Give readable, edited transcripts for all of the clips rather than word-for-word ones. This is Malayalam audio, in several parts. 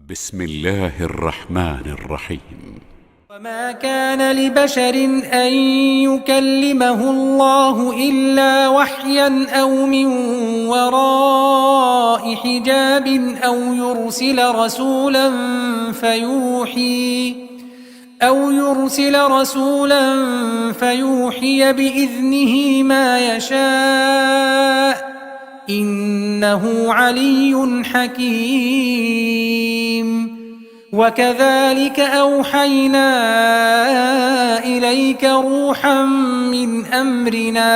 بسم الله الرحمن الرحيم. وما كان لبشر أن يكلمه الله إلا وحيا أو من وراء حجاب أو يرسل رسولا فيوحي بإذنه ما يشاء إنه علي حكيم. وكذلك أوحينا إليك روحا من أمرنا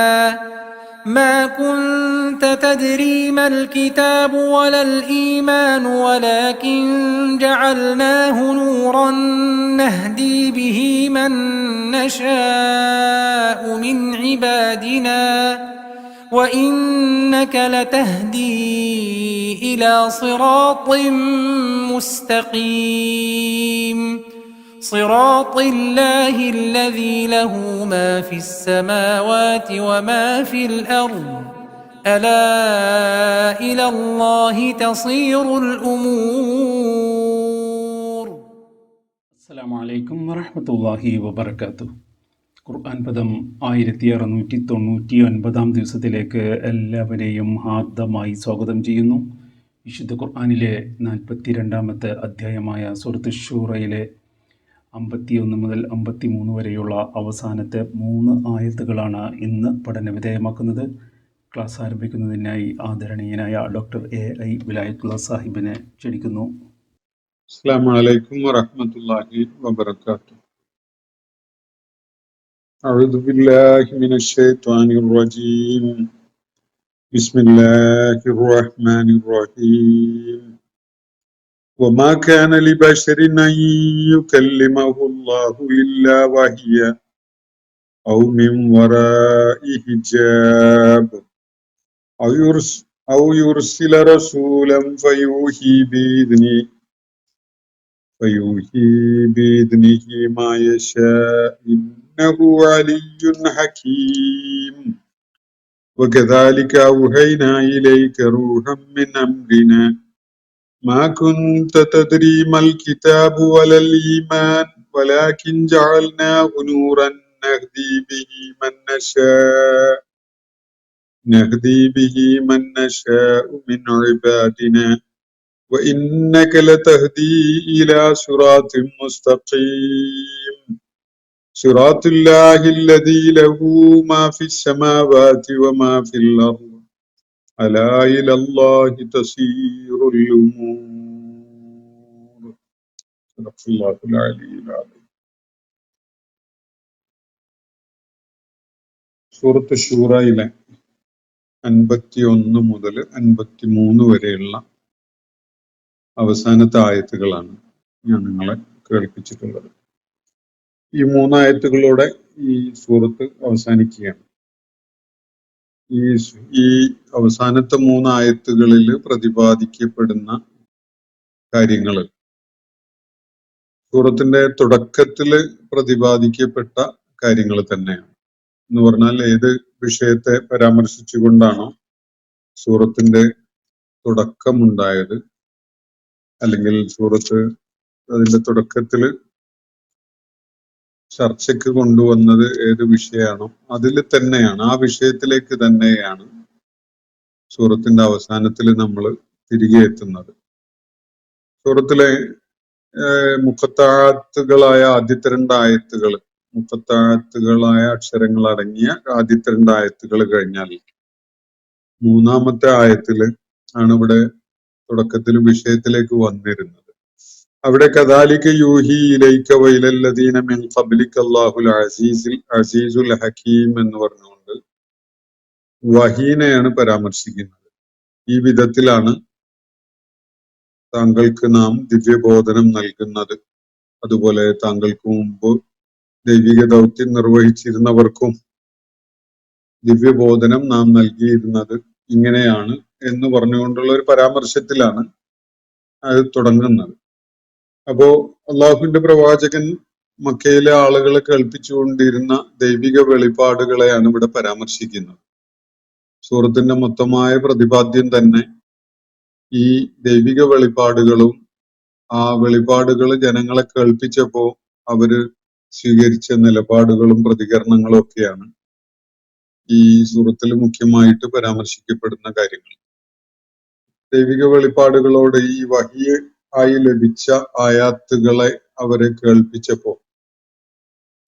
ما كنت تدري ما الكتاب ولا الإيمان ولكن جعلناه نورا نهدي به من نشاء من عبادنا وإنك لتهدي إلى صراط مستقيم صراط الله الذي له ما في السماوات وما في الأرض ألا إلى الله تصير الأمور. അസ്സലാമു അലൈക്കും വറഹ്മത്തുള്ളാഹി വബറകാതുഹു. ഖുർആൻ പദം 1699 ദിവസത്തിലേക്ക് എല്ലാവരെയും ഹാർദമായി സ്വാഗതം ചെയ്യുന്നു. വിശുദ്ധ ഖുർആനിലെ 42-ാമത്തെ അധ്യായമായ സൂറത്ത് ശൂറയിലെ 51 മുതൽ 53 വരെയുള്ള അവസാനത്തെ 3 ആയത്തുകളാണ് ഇന്ന് പഠനവിധേയമാക്കുന്നത്. ക്ലാസ് ആരംഭിക്കുന്നതിനായി ആദരണീയനായ ഡോക്ടർ AI വിലായത്തുള്ള സാഹിബിനെ ക്ഷണിക്കുന്നു. അസ്സലാമു അലൈക്കും വറഹ്മത്തുള്ളാഹി വബറകാതുഹു. അഊദു ബില്ലാഹി മിനശ് ശൈത്വാനിർ റജീം. ബിസ്മില്ലാഹിർ റഹ്മാനിർ റഹീം. വമാ കാന ലിബശരിൻ അൻ യുകല്ലിമഹുല്ലാഹു ഇല്ലാ വഹിയ ഔ മിൻ വറാഇ ഹിജാബ് ഔ യുർസില റസൂലൻ ഫയൂഹി بإذنه ما يشاء إنه علي حكيم. وكذلك أوحينا إليك روحا من أمرنا ما كنت تدري ما الكتاب ولا الإيمان ولكن جعلناه نورا نهدي به من نشاء من عبادنا وإنك لتهدي إلى صراط مستقيم صراط الله الذي له ما في السماوات وما في الأرض ألا إلى الله تصير الأمور. صدق الله العلي العظيم. സൂറത്ത് ശൂറയിലെ 51 മുതൽ 53 വരെയുള്ള അവസാനത്തെ ആയത്തുകളാണ് ഞാൻ നിങ്ങളെ കേൾപ്പിച്ചിട്ടുള്ളത്. ഈ 3 ആയത്തുകളോടെ ഈ സൂറത്ത് അവസാനിക്കുകയാണ്. ഈ അവസാനത്തെ 3 ആയത്തുകളിൽ പ്രതിപാദിക്കപ്പെടുന്ന കാര്യങ്ങൾ സൂറത്തിന്റെ തുടക്കത്തിൽ പ്രതിപാദിക്കപ്പെട്ട കാര്യങ്ങൾ തന്നെയാണ്. എന്ന് പറഞ്ഞാൽ ഏത് വിഷയത്തെ പരാമർശിച്ചുകൊണ്ടാണോ സൂറത്തിന്റെ തുടക്കമുണ്ടായത്, അല്ലെങ്കിൽ സൂറത്ത് അതിന്റെ തുടക്കത്തിൽ ചർച്ചയ്ക്ക് കൊണ്ടുവന്നത് ഏത് വിഷയമാണോ അതിൽ തന്നെയാണ്, ആ വിഷയത്തിലേക്ക് തന്നെയാണ് സൂറത്തിന്റെ അവസാനത്തിൽ നമ്മൾ തിരികെ എത്തുന്നത്. സൂറത്തിലെ മുഖത്താഴത്തുകളായ ആദ്യത്തെ 2 ആയത്തുകൾ, മുഖത്താഴത്തുകളായ അക്ഷരങ്ങൾ അടങ്ങിയ ആദ്യത്തെ 2 ആയത്തുകൾ കഴിഞ്ഞാൽ 3-ാമത്തെ ആയത്തിൽ ആണ് ഇവിടെ തുടക്കത്തിൽ വിഷയത്തിലേക്ക് വന്നിരുന്നത്. അവിടെ കദാലിക യൂഹി ഇലൈക വഇലല്ലദീന മിൻ ഖബ്ലിക അല്ലാഹുൽ അസീസുൽ ഹകീം എന്ന് പറഞ്ഞുകൊണ്ട് വഹീനെയാണ് പരാമർശിക്കുന്നത്. ഈ വിധത്തിലാണ് താങ്കൾക്ക് നാം ദിവ്യബോധനം നൽകുന്നത്, അതുപോലെ താങ്കൾക്ക് മുമ്പ് ദൈവിക ദൗത്യം നിർവഹിച്ചിരുന്നവർക്കും ദിവ്യബോധനം നാം നൽകിയിരുന്നത് ഇങ്ങനെയാണ് എന്ന് പറഞ്ഞുകൊണ്ടുള്ള ഒരു പരാമർശത്തിലാണ് അത് തുടങ്ങുന്നത്. അപ്പോ അള്ളാഹുവിന്റെ പ്രവാചകൻ മക്കയിലെ ആളുകളെ കേൾപ്പിച്ചുകൊണ്ടിരുന്ന ദൈവിക വെളിപാടുകളെയാണ് ഇവിടെ പരാമർശിക്കുന്നത്. സൂറത്തിന്റെ മൊത്തമായ പ്രതിപാദ്യം തന്നെ ഈ ദൈവിക വെളിപാടുകളും ആ വെളിപാടുകൾ ജനങ്ങളെ കേൾപ്പിച്ചപ്പോ അവര് സ്വീകരിച്ച നിലപാടുകളും പ്രതികരണങ്ങളും ഒക്കെയാണ് ഈ സൂറത്തിൽ മുഖ്യമായിട്ട് പരാമർശിക്കപ്പെടുന്ന കാര്യങ്ങൾ. ദൈവിക വെളിപാടുകളോട് ഈ വഹി ആയി ലഭിച്ച ആയാത്തുകളെ അവരെ കേൾപ്പിച്ചപ്പോ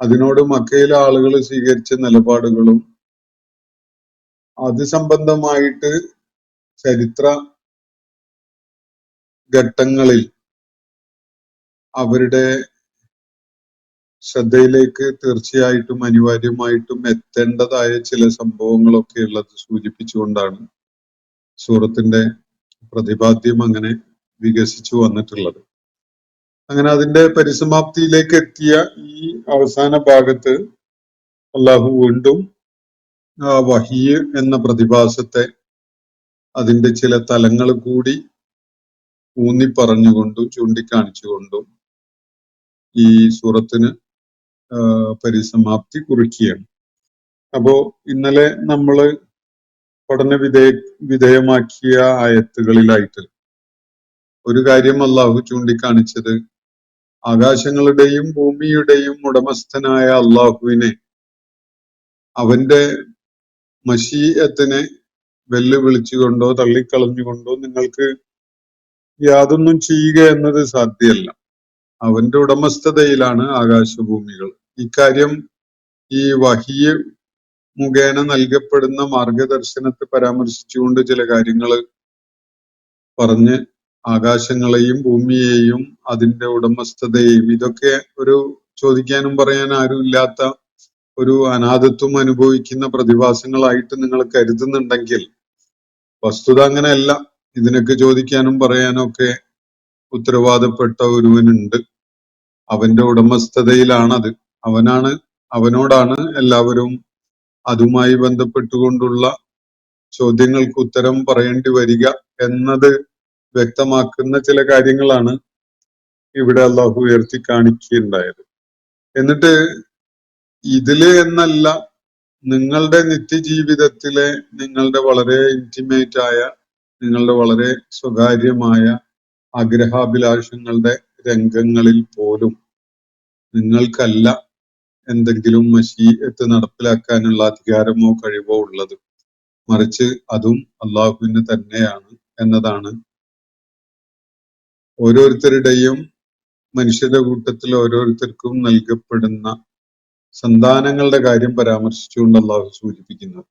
അതിനോട് മക്കയിലെ ആളുകൾ സ്വീകരിച്ച നിലപാടുകളും അത് സംബന്ധമായിട്ട് ചരിത്ര ഘട്ടങ്ങളിൽ അവരുടെ ശ്രദ്ധയിലേക്ക് തീർച്ചയായിട്ടും അനിവാര്യമായിട്ടും എത്തേണ്ടതായ ചില സംഭവങ്ങളൊക്കെ ഉള്ളത് സൂചിപ്പിച്ചുകൊണ്ടാണ് സൂറത്തിന്റെ പ്രതിപാദ്യം അങ്ങനെ വികസിച്ചു വന്നിട്ടുള്ളത്. അങ്ങനെ അതിന്റെ പരിസമാപ്തിയിലേക്ക് എത്തിയ ഈ അവസാന ഭാഗത്ത് അള്ളാഹു വീണ്ടും വഹിയ് എന്ന പ്രതിഭാസത്തെ അതിന്റെ ചില തലങ്ങൾ കൂടി ഊന്നി പറഞ്ഞുകൊണ്ടും ചൂണ്ടിക്കാണിച്ചുകൊണ്ടും ഈ സൂറത്തിന് പരിസമാപ്തി കുറിക്കുകയാണ്. അപ്പോ ഇന്നലെ നമ്മള് പഠന വിധേയമാക്കിയ ആയത്തുകളിലായിട്ട് ഒരു കാര്യം അള്ളാഹു ചൂണ്ടിക്കാണിച്ചത് ആകാശങ്ങളുടെയും ഭൂമിയുടെയും ഉടമസ്ഥനായ അള്ളാഹുവിനെ അവന്റെ മശീഅത്തിനെ വെല്ലുവിളിച്ചുകൊണ്ടോ തള്ളിക്കളഞ്ഞുകൊണ്ടോ നിങ്ങൾക്ക് യാതൊന്നും ചെയ്യുക എന്നത് സാധ്യമല്ല. അവന്റെ ഉടമസ്ഥതയിലാണ് ആകാശഭൂമികൾ. ഇക്കാര്യം ഈ വഹിയ് മുഖേന നൽകപ്പെടുന്ന മാർഗദർശനത്തെ പരാമർശിച്ചുകൊണ്ട് ചില കാര്യങ്ങൾ പറഞ്ഞ് ആകാശങ്ങളെയും ഭൂമിയെയും അതിന്റെ ഉടമസ്ഥതയെയും ഇതൊക്കെ ഒരു ചോദിക്കാനും പറയാൻ ആരും ഇല്ലാത്ത ഒരു അനാഥത്വം അനുഭവിക്കുന്ന പ്രതിഭാസങ്ങളായിട്ട് നിങ്ങൾ കരുതുന്നുണ്ടെങ്കിൽ വസ്തുത അങ്ങനെയല്ല. ഇതിനൊക്കെ ചോദിക്കാനും പറയാനും ഒക്കെ ഉത്തരവാദപ്പെട്ട ഒരുവനുണ്ട്. അവന്റെ ഉടമസ്ഥതയിലാണത്. അവനോടാണ് എല്ലാവരും അതുമായി ബന്ധപ്പെട്ടുകൊണ്ടുള്ള ചോദ്യങ്ങൾക്ക് ഉത്തരം പറയേണ്ടി വരിക എന്നത് വ്യക്തമാക്കുന്ന ചില കാര്യങ്ങളാണ് ഇവിടെ അള്ളാഹു ഉയർത്തി കാണിക്കുകയുണ്ടായത്. എന്നിട്ട് ഇതില് എന്നല്ല, നിങ്ങളുടെ നിത്യജീവിതത്തിലെ നിങ്ങളുടെ വളരെ ഇന്റിമേറ്റ് ആയ നിങ്ങളുടെ വളരെ സ്വകാര്യമായ ആഗ്രഹാഭിലാഷങ്ങളുടെ രംഗങ്ങളിൽ പോലും നിങ്ങൾക്കല്ല എന്തെങ്കിലും മശീഅത്ത് നടപ്പിലാക്കാനുള്ള അധികാരമോ കഴിവോ ഉള്ളത്, മറിച്ച് അതും അള്ളാഹുവിന് തന്നെയാണ് എന്നതാണ് ഓരോരുത്തരുടെയും മനുഷ്യരുടെ കൂട്ടത്തിൽ ഓരോരുത്തർക്കും നൽകപ്പെടുന്ന സന്താനങ്ങളുടെ കാര്യം പരാമർശിച്ചുകൊണ്ട് അള്ളാഹു സൂചിപ്പിക്കുന്നത്.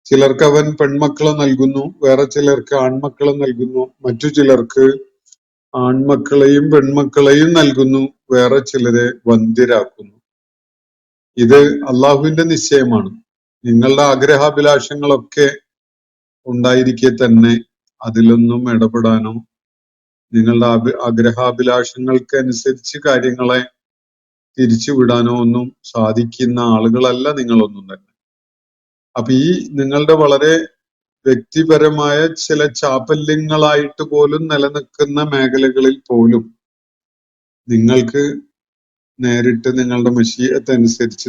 ചിലർക്ക് അവൻ പെൺമക്കളെ നൽകുന്നു, വേറെ ചിലർക്ക് ആൺമക്കളെ നൽകുന്നു, മറ്റു ചിലർക്ക് ആൺമക്കളെയും പെൺമക്കളെയും നൽകുന്നു, വേറെ ചിലരെ വന്ധ്യരാക്കുന്നു. ഇത് അള്ളാഹുവിന്റെ നിശ്ചയമാണ്. നിങ്ങളുടെ ആഗ്രഹാഭിലാഷങ്ങളൊക്കെ ഉണ്ടായിരിക്കെ തന്നെ അതിലൊന്നും ഇടപെടാനോ നിങ്ങളുടെ ആഗ്രഹാഭിലാഷങ്ങൾക്ക് അനുസരിച്ച് കാര്യങ്ങളെ തിരിച്ചുവിടാനോ ഒന്നും സാധിക്കുന്ന ആളുകളല്ല നിങ്ങളൊന്നും തന്നെ. അപ്പൊ ഈ നിങ്ങളുടെ വളരെ വ്യക്തിപരമായ ചില ചാപല്യങ്ങളായിട്ട് പോലും നിലനിൽക്കുന്ന മേഖലകളിൽ പോലും നിങ്ങൾക്ക് നേരിട്ട് നിങ്ങളുടെ മശീഅത്തനുസരിച്ച്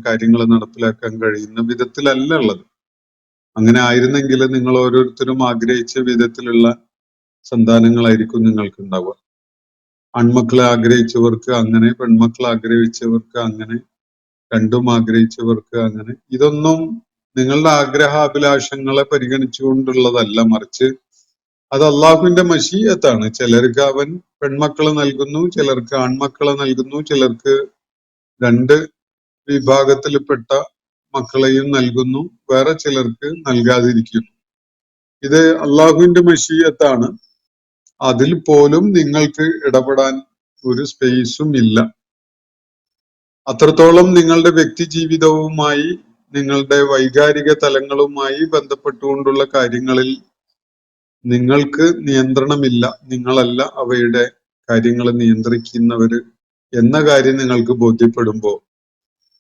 കാര്യങ്ങൾ നടപ്പിലാക്കാൻ കഴിയുന്ന വിധത്തിലല്ല ഉള്ളത്. അങ്ങനെ ആയിരുന്നെങ്കിൽ നിങ്ങൾ ഓരോരുത്തരും ആഗ്രഹിച്ച വിധത്തിലുള്ള സന്താനങ്ങളായിരിക്കും നിങ്ങൾക്ക് ഉണ്ടാവുക. ആൺമക്കളെ ആഗ്രഹിച്ചവർക്ക് അങ്ങനെ, പെൺമക്കളെ ആഗ്രഹിച്ചവർക്ക് അങ്ങനെ, രണ്ടും ആഗ്രഹിച്ചവർക്ക് അങ്ങനെ. ഇതൊന്നും നിങ്ങളുടെ ആഗ്രഹാഭിലാഷങ്ങളെ പരിഗണിച്ചുകൊണ്ടുള്ളതല്ല, മറിച്ച് അത് അള്ളാഹുവിന്റെ മശീഅത്താണ്. ചിലർക്ക് അവൻ പെൺമക്കളെ നൽകുന്നു, ചിലർക്ക് ആൺമക്കളെ നൽകുന്നു, ചിലർക്ക് രണ്ട് വിഭാഗത്തിൽപ്പെട്ട മക്കളെയും നൽകുന്നു, വേറെ ചിലർക്ക് നൽകാതിരിക്കുന്നു. ഇത് അള്ളാഹുവിന്റെ മശീഅത്താണ്. അതിൽ പോലും നിങ്ങൾക്ക് ഇടപെടാൻ ഒരു സ്പേസും ഇല്ല. അത്രത്തോളം നിങ്ങളുടെ വ്യക്തി ജീവിതവുമായി നിങ്ങളുടെ വൈകാരിക തലങ്ങളുമായി ബന്ധപ്പെട്ടുകൊണ്ടുള്ള കാര്യങ്ങളിൽ നിങ്ങൾക്ക് നിയന്ത്രണമില്ല. നിങ്ങളല്ല അവയുടെ കാര്യങ്ങൾ നിയന്ത്രിക്കുന്നവര് എന്ന കാര്യം നിങ്ങൾക്ക് ബോധ്യപ്പെടുമ്പോ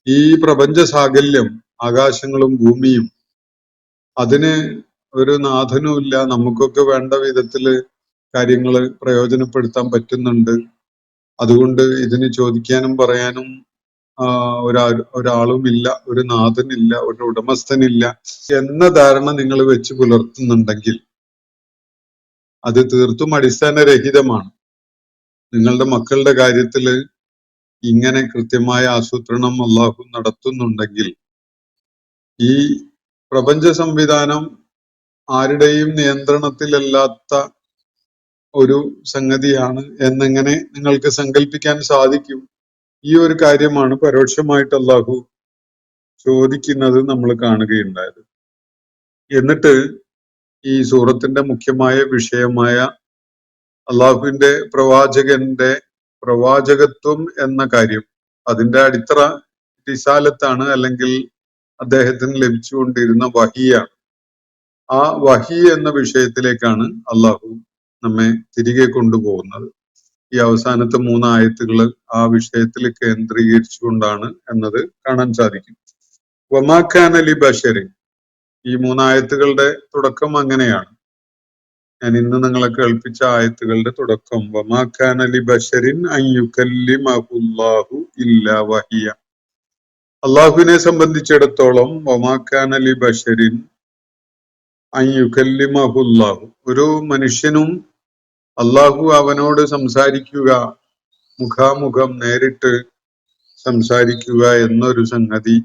ഈ പ്രപഞ്ച സാകല്യം, ആകാശങ്ങളും ഭൂമിയും, അതിന് ഒരു നാഥനുമില്ല. നമുക്കൊക്കെ വേണ്ട വിധത്തില് കാര്യങ്ങള് പ്രയോജനപ്പെടുത്താൻ പറ്റുന്നുണ്ട്. അതുകൊണ്ട് ഇതിന് ചോദിക്കാനും പറയാനും ഒരാളുമില്ല, ഒരു നാഥനില്ല, ഒരു ഉടമസ്ഥനില്ല എന്ന ധാരണ നിങ്ങൾ വെച്ച് പുലർത്തുന്നുണ്ടെങ്കിൽ അത് തീർത്തും അടിസ്ഥാനരഹിതമാണ്. നിങ്ങളുടെ മക്കളുടെ കാര്യത്തില് ഇങ്ങനെ കൃത്യമായ ആസൂത്രണം അള്ളാഹു നടത്തുന്നുണ്ടെങ്കിൽ ഈ പ്രപഞ്ച സംവിധാനം ആരുടെയും നിയന്ത്രണത്തിലല്ലാത്ത ഒരു സംഗതിയാണ് എന്നെങ്ങനെ നിങ്ങൾക്ക് സങ്കല്പിക്കാൻ സാധിക്കും? ഈ ഒരു കാര്യമാണ് പരോക്ഷമായിട്ട് അള്ളാഹു ചോദിക്കുന്നത് നമ്മൾ കാണുകയുണ്ടായത്. എന്നിട്ട് ഈ സൂറത്തിന്റെ മുഖ്യമായ വിഷയമായ അള്ളാഹുവിന്റെ പ്രവാചകന്റെ പ്രവാചകത്വം എന്ന കാര്യം, അതിന്റെ അടിത്തറ റിസാലത്താണ്, അല്ലെങ്കിൽ അദ്ദേഹത്തിന് ലഭിച്ചുകൊണ്ടിരുന്ന വഹിയാണ്. ആ വഹി എന്ന വിഷയത്തിലേക്കാണ് അള്ളാഹു നമ്മെ തിരികെ കൊണ്ടുപോകുന്നത്. ഈ അവസാനത്തെ 3 ആയത്തുകൾ ആ വിഷയത്തിൽ കേന്ദ്രീകരിച്ചുകൊണ്ടാണ് എന്നത് കാണാൻ സാധിക്കും. വമാഖാന ലി ബശരി, ഈ 3 ആയത്തുകളുടെ തുടക്കം അങ്ങനെയാണ്. ഞാൻ ഇന്ന് നിങ്ങളെ കേൾപ്പിച്ച ആയത്തുകളുടെ തുടക്കം വമാഖാന ലി ബശരിൻ അൻ യുകല്ലിമഹുല്ലാഹു ഇല്ലാ വഹിയ. അള്ളാഹുവിനെ സംബന്ധിച്ചിടത്തോളം വമാഖാന ലി ബശരിൻ അൻ യുകല്ലിമഹുല്ലാഹു, ഒരു മനുഷ്യനും അള്ളാഹു അവനോട് സംസാരിക്കുക, മുഖാമുഖം നേരിട്ട് സംസാരിക്കുക എന്നൊരു സംഗതി,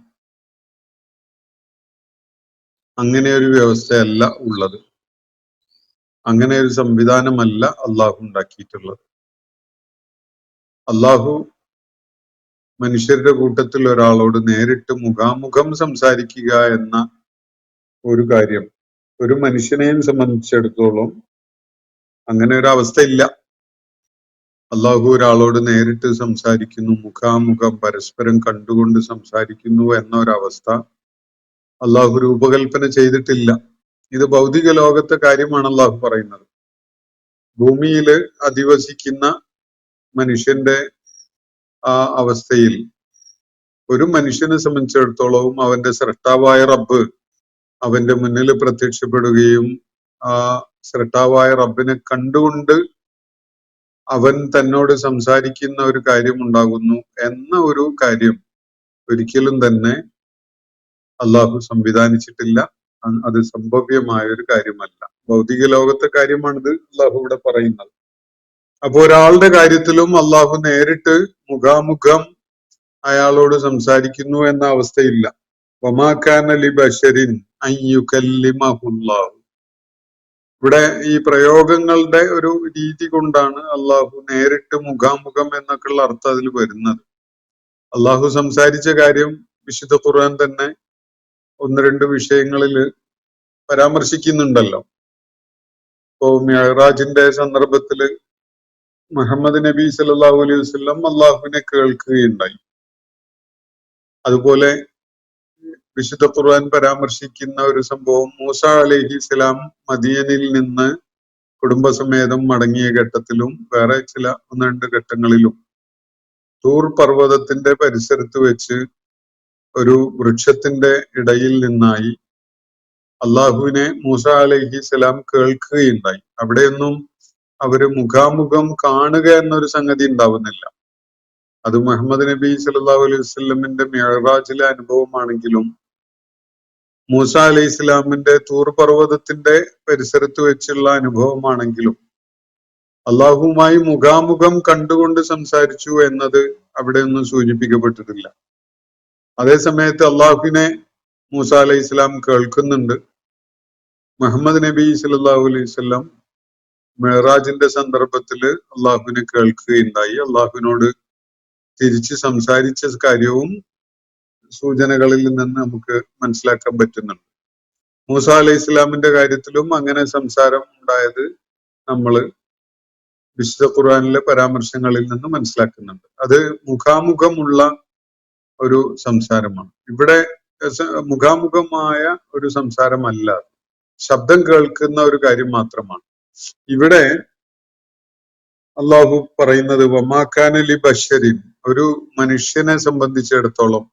അങ്ങനെ ഒരു വ്യവസ്ഥയല്ല ഉള്ളത്. അങ്ങനെ ഒരു സംവിധാനമല്ല അള്ളാഹു ഉണ്ടാക്കിയിട്ടുള്ളത്. അള്ളാഹു മനുഷ്യരുടെ കൂട്ടത്തിൽ ഒരാളോട് നേരിട്ട് മുഖാമുഖം സംസാരിക്കുക എന്ന ഒരു കാര്യം ഒരു മനുഷ്യനെയും സംബന്ധിച്ചിടത്തോളം അങ്ങനെ ഒരു അവസ്ഥ ഇല്ല. അള്ളാഹു ഒരാളോട് നേരിട്ട് സംസാരിക്കുന്നു, മുഖാമുഖം പരസ്പരം കണ്ടുകൊണ്ട് സംസാരിക്കുന്നു എന്ന ഒരവസ്ഥ അള്ളാഹു രൂപകൽപ്പന ചെയ്തിട്ടില്ല. ഇത് ഭൗതിക ലോകത്തെ കാര്യമാണ് അള്ളാഹു പറയുന്നത്. ഭൂമിയില് അധിവസിക്കുന്ന മനുഷ്യന്റെ ആ അവസ്ഥയിൽ ഒരു മനുഷ്യനെ സംബന്ധിച്ചിടത്തോളവും അവന്റെ സ്രഷ്ടാവായ റബ്ബ് അവന്റെ മുന്നിൽ പ്രത്യക്ഷപ്പെടുകയും ആ സ്രഷ്ടാവായ റബ്ബിനെ കണ്ടുകൊണ്ട് അവൻ തന്നോട് സംസാരിക്കുന്ന ഒരു കാര്യം ഉണ്ടാകുന്നു എന്ന ഒരു കാര്യം ഒരിക്കലും തന്നെ അള്ളാഹു സംവിധാനിച്ചിട്ടില്ല. അത് സംഭവ്യമായ ഒരു കാര്യമല്ല. ഭൗതിക ലോകത്തെ കാര്യമാണിത് അള്ളാഹു ഇവിടെ പറയുന്നത്. അപ്പൊ ഒരാളുടെ കാര്യത്തിലും അള്ളാഹു നേരിട്ട് മുഖാമുഖം അയാളോട് സംസാരിക്കുന്നു എന്ന അവസ്ഥയില്ല. വമാ കാന ലി ബശരിൻ അൻ യുകല്ലിമഹുല്ലാഹു. ഇവിടെ ഈ പ്രയോഗങ്ങളുടെ ഒരു രീതി കൊണ്ടാണ് അള്ളാഹു നേരിട്ട് മുഖാമുഖം എന്നൊക്കെയുള്ള അർത്ഥം അതിൽ വരുന്നത്. അള്ളാഹു സംസാരിച്ച കാര്യം വിശുദ്ധ ഖുർആൻ തന്നെ 1-2 വിഷയങ്ങളിൽ പരാമർശിക്കുന്നുണ്ടല്ലോ. ഇപ്പോ മിഅ്റാജിന്റെ സന്ദർഭത്തില് മുഹമ്മദ് നബി സല്ലല്ലാഹു അലൈഹി വസല്ലം അള്ളാഹുവിനെ കേൾക്കുകയുണ്ടായി. അതുപോലെ വിശുദ്ധ ഖുർആൻ പരാമർശിക്കുന്ന ഒരു സംഭവം, മൂസ അലൈഹിസ്സലാം മദീനയിൽ നിന്ന് കുടുംബസമേതം മടങ്ങിയ ഘട്ടത്തിലും വേറെ ചില 1-2 ഘട്ടങ്ങളിലും തൂർ പർവ്വതത്തിന്റെ പരിസരത്ത് വെച്ച് ഒരു വൃക്ഷത്തിന്റെ ഇടയിൽ നിന്നായി അള്ളാഹുവിനെ മൂസ അലൈഹിസ്സലാം കേൾക്കുകയുണ്ടായി. അവിടെയൊന്നും അവര് മുഖാമുഖം കാണുക എന്നൊരു സംഗതി ഉണ്ടാവുന്നില്ല. അത് മുഹമ്മദ് നബി സല്ലല്ലാഹു അലൈഹി വസല്ലമിന്റെ മിഅ്റാജിലെ അനുഭവമാണെങ്കിലും മൂസ അലൈഹി ഇസ്ലാമിന്റെ തൂർ പർവ്വതത്തിന്റെ പരിസരത്ത് വെച്ചുള്ള അനുഭവമാണെങ്കിലും അള്ളാഹുവുമായി മുഖാമുഖം കണ്ടുകൊണ്ട് സംസാരിച്ചു എന്നത് അവിടെ ഒന്നും സൂചിപ്പിക്കപ്പെട്ടിട്ടില്ല. അതേ സമയത്ത് അള്ളാഹുവിനെ മൂസ അലൈഹി ഇസ്ലാം കേൾക്കുന്നുണ്ട്. മുഹമ്മദ് നബി സല്ലല്ലാഹു അലൈഹി വസല്ലം മിഅ്റാജിന്റെ സന്ദർഭത്തില് അള്ളാഹുവിനെ കേൾക്കുകയുണ്ടായി. അള്ളാഹുവിനോട് തിരിച്ച് സംസാരിച്ച കാര്യവും സൂചനകളിൽ നിന്ന് നമുക്ക് മനസ്സിലാക്കാൻ പറ്റുന്നുണ്ട്. മൂസ അലൈഹി ഇസ്ലാമിന്റെ കാര്യത്തിലും അങ്ങനെ സംസാരം ഉണ്ടായത് നമ്മൾ വിശുദ്ധ ഖുർആനിലെ പരാമർശങ്ങളിൽ നിന്ന് മനസ്സിലാക്കുന്നുണ്ട്. അത് മുഖാമുഖമുള്ള ഒരു സംസാരമാണ്. ഇവിടെ മുഖാമുഖമായ ഒരു സംസാരമല്ല, ശബ്ദം കേൾക്കുന്ന ഒരു കാര്യം മാത്രമാണ്. ഇവിടെ അള്ളാഹു പറയുന്നത് വമാ കാന ലി ബശരിൻ, ഒരു മനുഷ്യനെ സംബന്ധിച്ചിടത്തോളം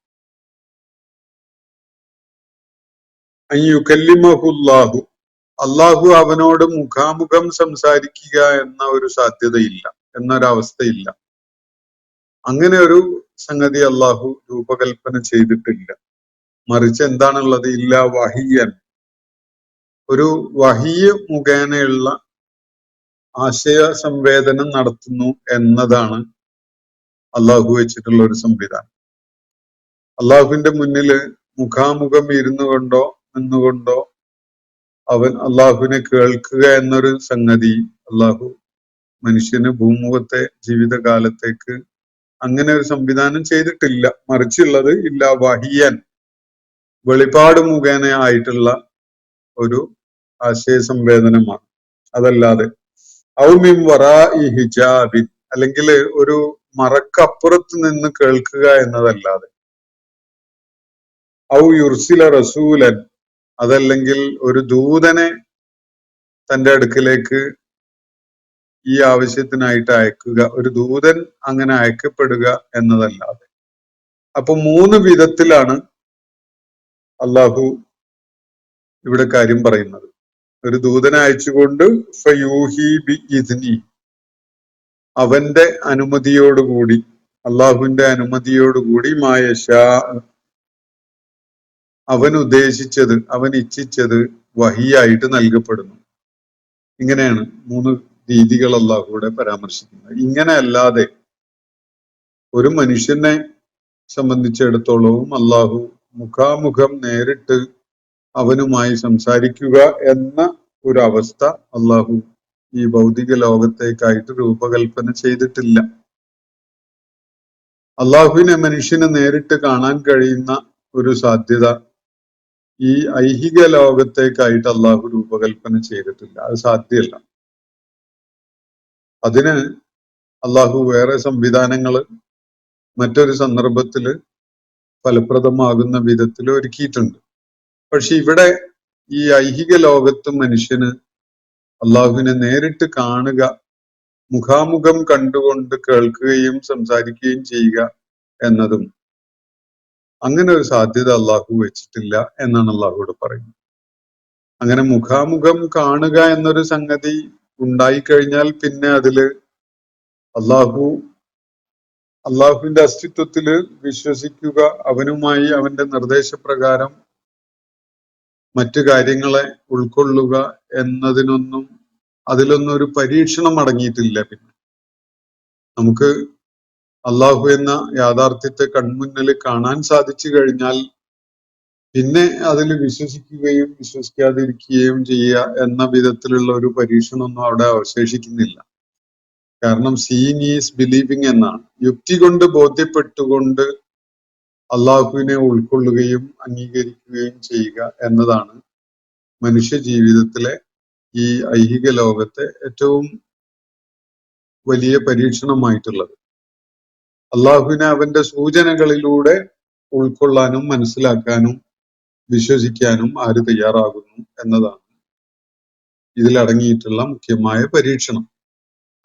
അൻ യുകല്ലിമഹുല്ലാഹു, അള്ളാഹു അവനോട് മുഖാമുഖം സംസാരിക്കുക എന്ന ഒരു സാധ്യതയില്ല, എന്നൊരവസ്ഥയില്ല. അങ്ങനെ ഒരു സംഗതി അള്ളാഹു രൂപകൽപ്പന ചെയ്തിട്ടില്ല. മറിച്ച് എന്താണുള്ളത്? ഇല്ല വഹിയൻ, ഒരു വഹിയ് മുഖേനയുള്ള ആശയ സംവേദനം നടത്തുന്നു എന്നതാണ് അള്ളാഹു വെച്ചിട്ടുള്ള ഒരു സംവിധാനം. അള്ളാഹുവിന്റെ മുന്നിൽ മുഖാമുഖം ഇരുന്നു കൊണ്ടോ നിന്നുകൊണ്ടോ അവൻ അള്ളാഹുവിനെ കേൾക്കുക എന്നൊരു സംഗതി അള്ളാഹു മനുഷ്യന് ഭൂമുഖത്തെ ജീവിതകാലത്തേക്ക് അങ്ങനെ ഒരു സംവിധാനം ചെയ്തിട്ടില്ല. മറിച്ചുള്ളത് ഇല്ല വഹിയൻ, വെളിപാട് മുഖേന ആയിട്ടുള്ള ഒരു ആശയ സംവേദനമാണ്. അതല്ലാതെ ഔമിൻ വറാഇ ഹിജാബിൻ, അല്ലെങ്കിൽ ഒരു മറക്കപ്പുറത്ത് നിന്ന് കേൾക്കുക എന്നതല്ലാതെ, ഔ യുർസില റസൂലൻ, അതല്ലെങ്കിൽ ഒരു ദൂതനെ തന്റെ അടുക്കിലേക്ക് ഈ ആവശ്യത്തിനായിട്ട് അയക്കുക, ഒരു ദൂതൻ അങ്ങനെ അയക്കപ്പെടുക എന്നതല്ലാതെ. അപ്പൊ 3 വിധത്തിലാണ് അള്ളാഹു ഇവിടെ കാര്യം പറയുന്നത്. ഒരു ദൂതനെ അയച്ചുകൊണ്ട് ഫയൂഹി ബി ഇദ്നി, അവന്റെ അനുമതിയോടുകൂടി, അള്ളാഹുവിന്റെ അനുമതിയോടുകൂടി, മായശാ, അവൻ ഉദ്ദേശിച്ചത്, അവൻ ഇച്ഛിച്ചത് വഹിയായിട്ട് നൽകപ്പെടുന്നു. ഇങ്ങനെയാണ് 3 രീതികൾ അള്ളാഹുവിടെ പരാമർശിക്കുന്നത്. ഇങ്ങനെ അല്ലാതെ ഒരു മനുഷ്യനെ സംബന്ധിച്ചിടത്തോളവും അള്ളാഹു മുഖാമുഖം നേരിട്ട് അവനുമായി സംസാരിക്കുക എന്ന ഒരു അവസ്ഥ അള്ളാഹു ഈ ഭൗതിക ലോകത്തേക്കായിട്ട് രൂപകൽപ്പന ചെയ്തിട്ടില്ല. അള്ളാഹുവിനെ മനുഷ്യന് നേരിട്ട് കാണാൻ കഴിയുന്ന ഒരു സാധ്യത ഈ ഐഹിക ലോകത്തേക്കായിട്ട് അള്ളാഹു രൂപകൽപ്പന ചെയ്തിട്ടില്ല. അത് സാധ്യമല്ല. അതിന് അള്ളാഹു വേറെ സംവിധാനങ്ങള് മറ്റൊരു സന്ദർഭത്തില് ഫലപ്രദമാകുന്ന വിധത്തിൽ ഒരുക്കിയിട്ടുണ്ട്. പക്ഷെ ഇവിടെ ഈ ഐഹിക ലോകത്ത് മനുഷ്യന് അള്ളാഹുവിനെ നേരിട്ട് കാണുക, മുഖാമുഖം കണ്ടുകൊണ്ട് കേൾക്കുകയും സംസാരിക്കുകയും ചെയ്യുക എന്നതും അങ്ങനെ ഒരു സാധ്യത അള്ളാഹു വെച്ചിട്ടില്ല എന്നാണ് അള്ളാഹുവിടെ പറയുന്നത്. അങ്ങനെ മുഖാമുഖം കാണുക എന്നൊരു സംഗതി ഉണ്ടായിക്കഴിഞ്ഞാൽ പിന്നെ അതില് അള്ളാഹുവിന്റെ അസ്തിത്വത്തില് വിശ്വസിക്കുക, അവനുമായി അവന്റെ നിർദ്ദേശപ്രകാരം മറ്റു കാര്യങ്ങളെ ഉൾക്കൊള്ളുക എന്നതിനൊന്നും, അതിലൊന്നും ഒരു പരീക്ഷണം അടങ്ങിയിട്ടില്ല. പിന്നെ നമുക്ക് അള്ളാഹു എന്ന യാഥാർത്ഥ്യത്തെ കൺമുന്നിൽ കാണാൻ സാധിച്ചു കഴിഞ്ഞാൽ പിന്നെ അതിൽ വിശ്വസിക്കുകയും വിശ്വസിക്കാതിരിക്കുകയും ചെയ്യുക എന്ന വിധത്തിലുള്ള ഒരു പരീക്ഷണമൊന്നും അവിടെ അവശേഷിക്കുന്നില്ല. കാരണം സീയിങ് ഈസ് ബിലീവിങ് എന്നാണ്. യുക്തി കൊണ്ട് ബോധ്യപ്പെട്ടുകൊണ്ട് അള്ളാഹുവിനെ ഉൾക്കൊള്ളുകയും അംഗീകരിക്കുകയും ചെയ്യുക എന്നതാണ് മനുഷ്യ ജീവിതത്തിലെ ഈ ഐഹിക ലോകത്തെ ഏറ്റവും വലിയ പരീക്ഷണമായിട്ടുള്ളത്. അള്ളാഹുവിനെ അവന്റെ സൂചനകളിലൂടെ ഉൾക്കൊള്ളാനും മനസ്സിലാക്കാനും വിശ്വസിക്കാനും ആര് തയ്യാറാകുന്നു എന്നതാണ് ഇതിലടങ്ങിയിട്ടുള്ള മുഖ്യമായ പരീക്ഷണം.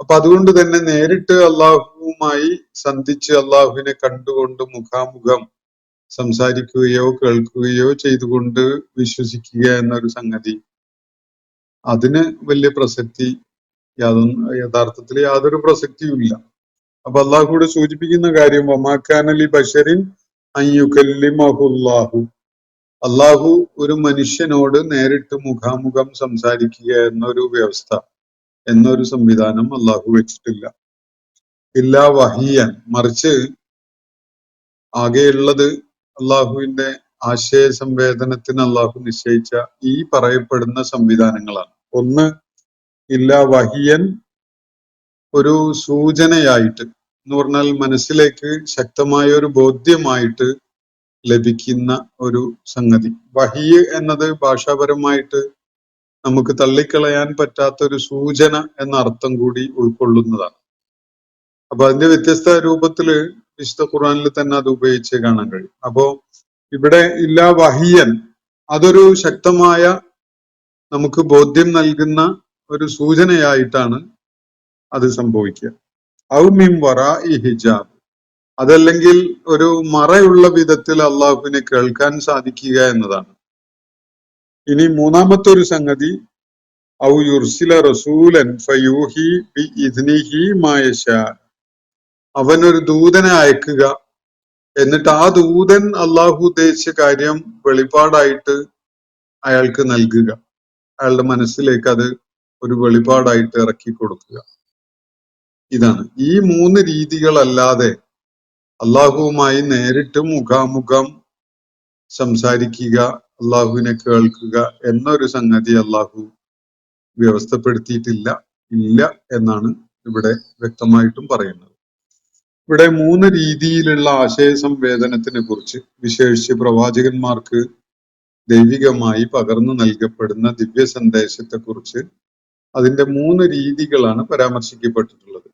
അപ്പൊ അതുകൊണ്ട് തന്നെ നേരിട്ട് അള്ളാഹുവുമായി സന്ധിച്ച് അള്ളാഹുവിനെ കണ്ടുകൊണ്ട് മുഖാമുഖം സംസാരിക്കുകയോ കേൾക്കുകയോ ചെയ്തുകൊണ്ട് വിശ്വസിക്കുക എന്നൊരു സംഗതി, അതിന് വലിയ പ്രസക്തി യഥാർത്ഥത്തിൽ യാതൊരു പ്രസക്തിയും ഇല്ല. അപ്പൊ അള്ളാഹുവിടെ സൂചിപ്പിക്കുന്ന കാര്യം വമാക്കാനലി ബശരിൻ അയ്യുകല്ലിമഹുല്ലാഹു, അള്ളാഹു ഒരു മനുഷ്യനോട് നേരിട്ട് മുഖാമുഖം സംസാരിക്കുക എന്നൊരു വ്യവസ്ഥ, എന്നൊരു സംവിധാനം അള്ളാഹു വെച്ചിട്ടില്ല. ഇല്ലാ വഹിയൻ, മറിച്ച് ആകെയുള്ളത് അള്ളാഹുവിന്റെ ആശയ സംവേദനത്തിന് അള്ളാഹു നിശ്ചയിച്ച ഈ പറയപ്പെടുന്ന സംവിധാനങ്ങളാണ്. ഒന്ന്, ഇല്ലാ വഹിയൻ, ഒരു സൂചനയായിട്ട് എന്ന് പറഞ്ഞാൽ മനസ്സിലേക്ക് ശക്തമായ ഒരു ബോധ്യമായിട്ട് ലഭിക്കുന്ന ഒരു സംഗതി. വഹിയ് എന്നത് ഭാഷാപരമായിട്ട് നമുക്ക് തള്ളിക്കളയാൻ പറ്റാത്ത ഒരു സൂചന എന്ന അർത്ഥം കൂടി ഉൾക്കൊള്ളുന്നതാണ്. അപ്പൊ അതിന്റെ വ്യത്യസ്ത രൂപത്തില് വിശുദ്ധ ഖുർആനിൽ തന്നെ അത് ഉപയോഗിച്ച് കാണാൻ കഴിയും. അപ്പോ ഇവിടെ ഇല്ലാ വഹിയൻ, അതൊരു ശക്തമായ നമുക്ക് ബോധ്യം നൽകുന്ന ഒരു സൂചനയായിട്ടാണ് അത് സംഭവിക്കുക. ഔ മിൻ വറാഇ ഹിജാബ്, അതല്ലെങ്കിൽ ഒരു മറയുള്ള വിധത്തിൽ അള്ളാഹുവിനെ കേൾക്കാൻ സാധിക്കുക എന്നതാണ്. ഇനി മൂന്നാമത്തെ ഒരു സംഗതി, ഔ യുർസില റസൂലൻ ഫയൂഹി ബി ഇദ്നിഹി മായശാ, അവനൊരു ദൂതനെ അയക്കുക, എന്നിട്ട് ആ ദൂതൻ അള്ളാഹു ഉദ്ദേശിച്ച കാര്യം വെളിപ്പാടായിട്ട് അയാൾക്ക് നൽകുക, അയാളുടെ മനസ്സിലേക്ക് അത് ഒരു വെളിപാടായിട്ട് ഇറക്കി കൊടുക്കുക. ഇതാണ്. ഈ 3 രീതികളല്ലാതെ അള്ളാഹുവുമായി നേരിട്ട് മുഖാമുഖം സംസാരിക്കുക, അള്ളാഹുവിനെ കേൾക്കുക എന്നൊരു സംഗതി അള്ളാഹു വ്യവസ്ഥപ്പെടുത്തിയിട്ടില്ല, ഇല്ല എന്നാണ് ഇവിടെ വ്യക്തമായിട്ടും പറയുന്നത്. ഇവിടെ 3 രീതിയിലുള്ള ആശയ സംവേദനത്തിനെ കുറിച്ച്, വിശേഷിച്ച് പ്രവാചകന്മാർക്ക് ദൈവികമായി പകർന്നു നൽകപ്പെടുന്ന ദിവ്യ സന്ദേശത്തെ കുറിച്ച് അതിന്റെ 3 രീതികളാണ് പരാമർശിക്കപ്പെട്ടിട്ടുള്ളത്.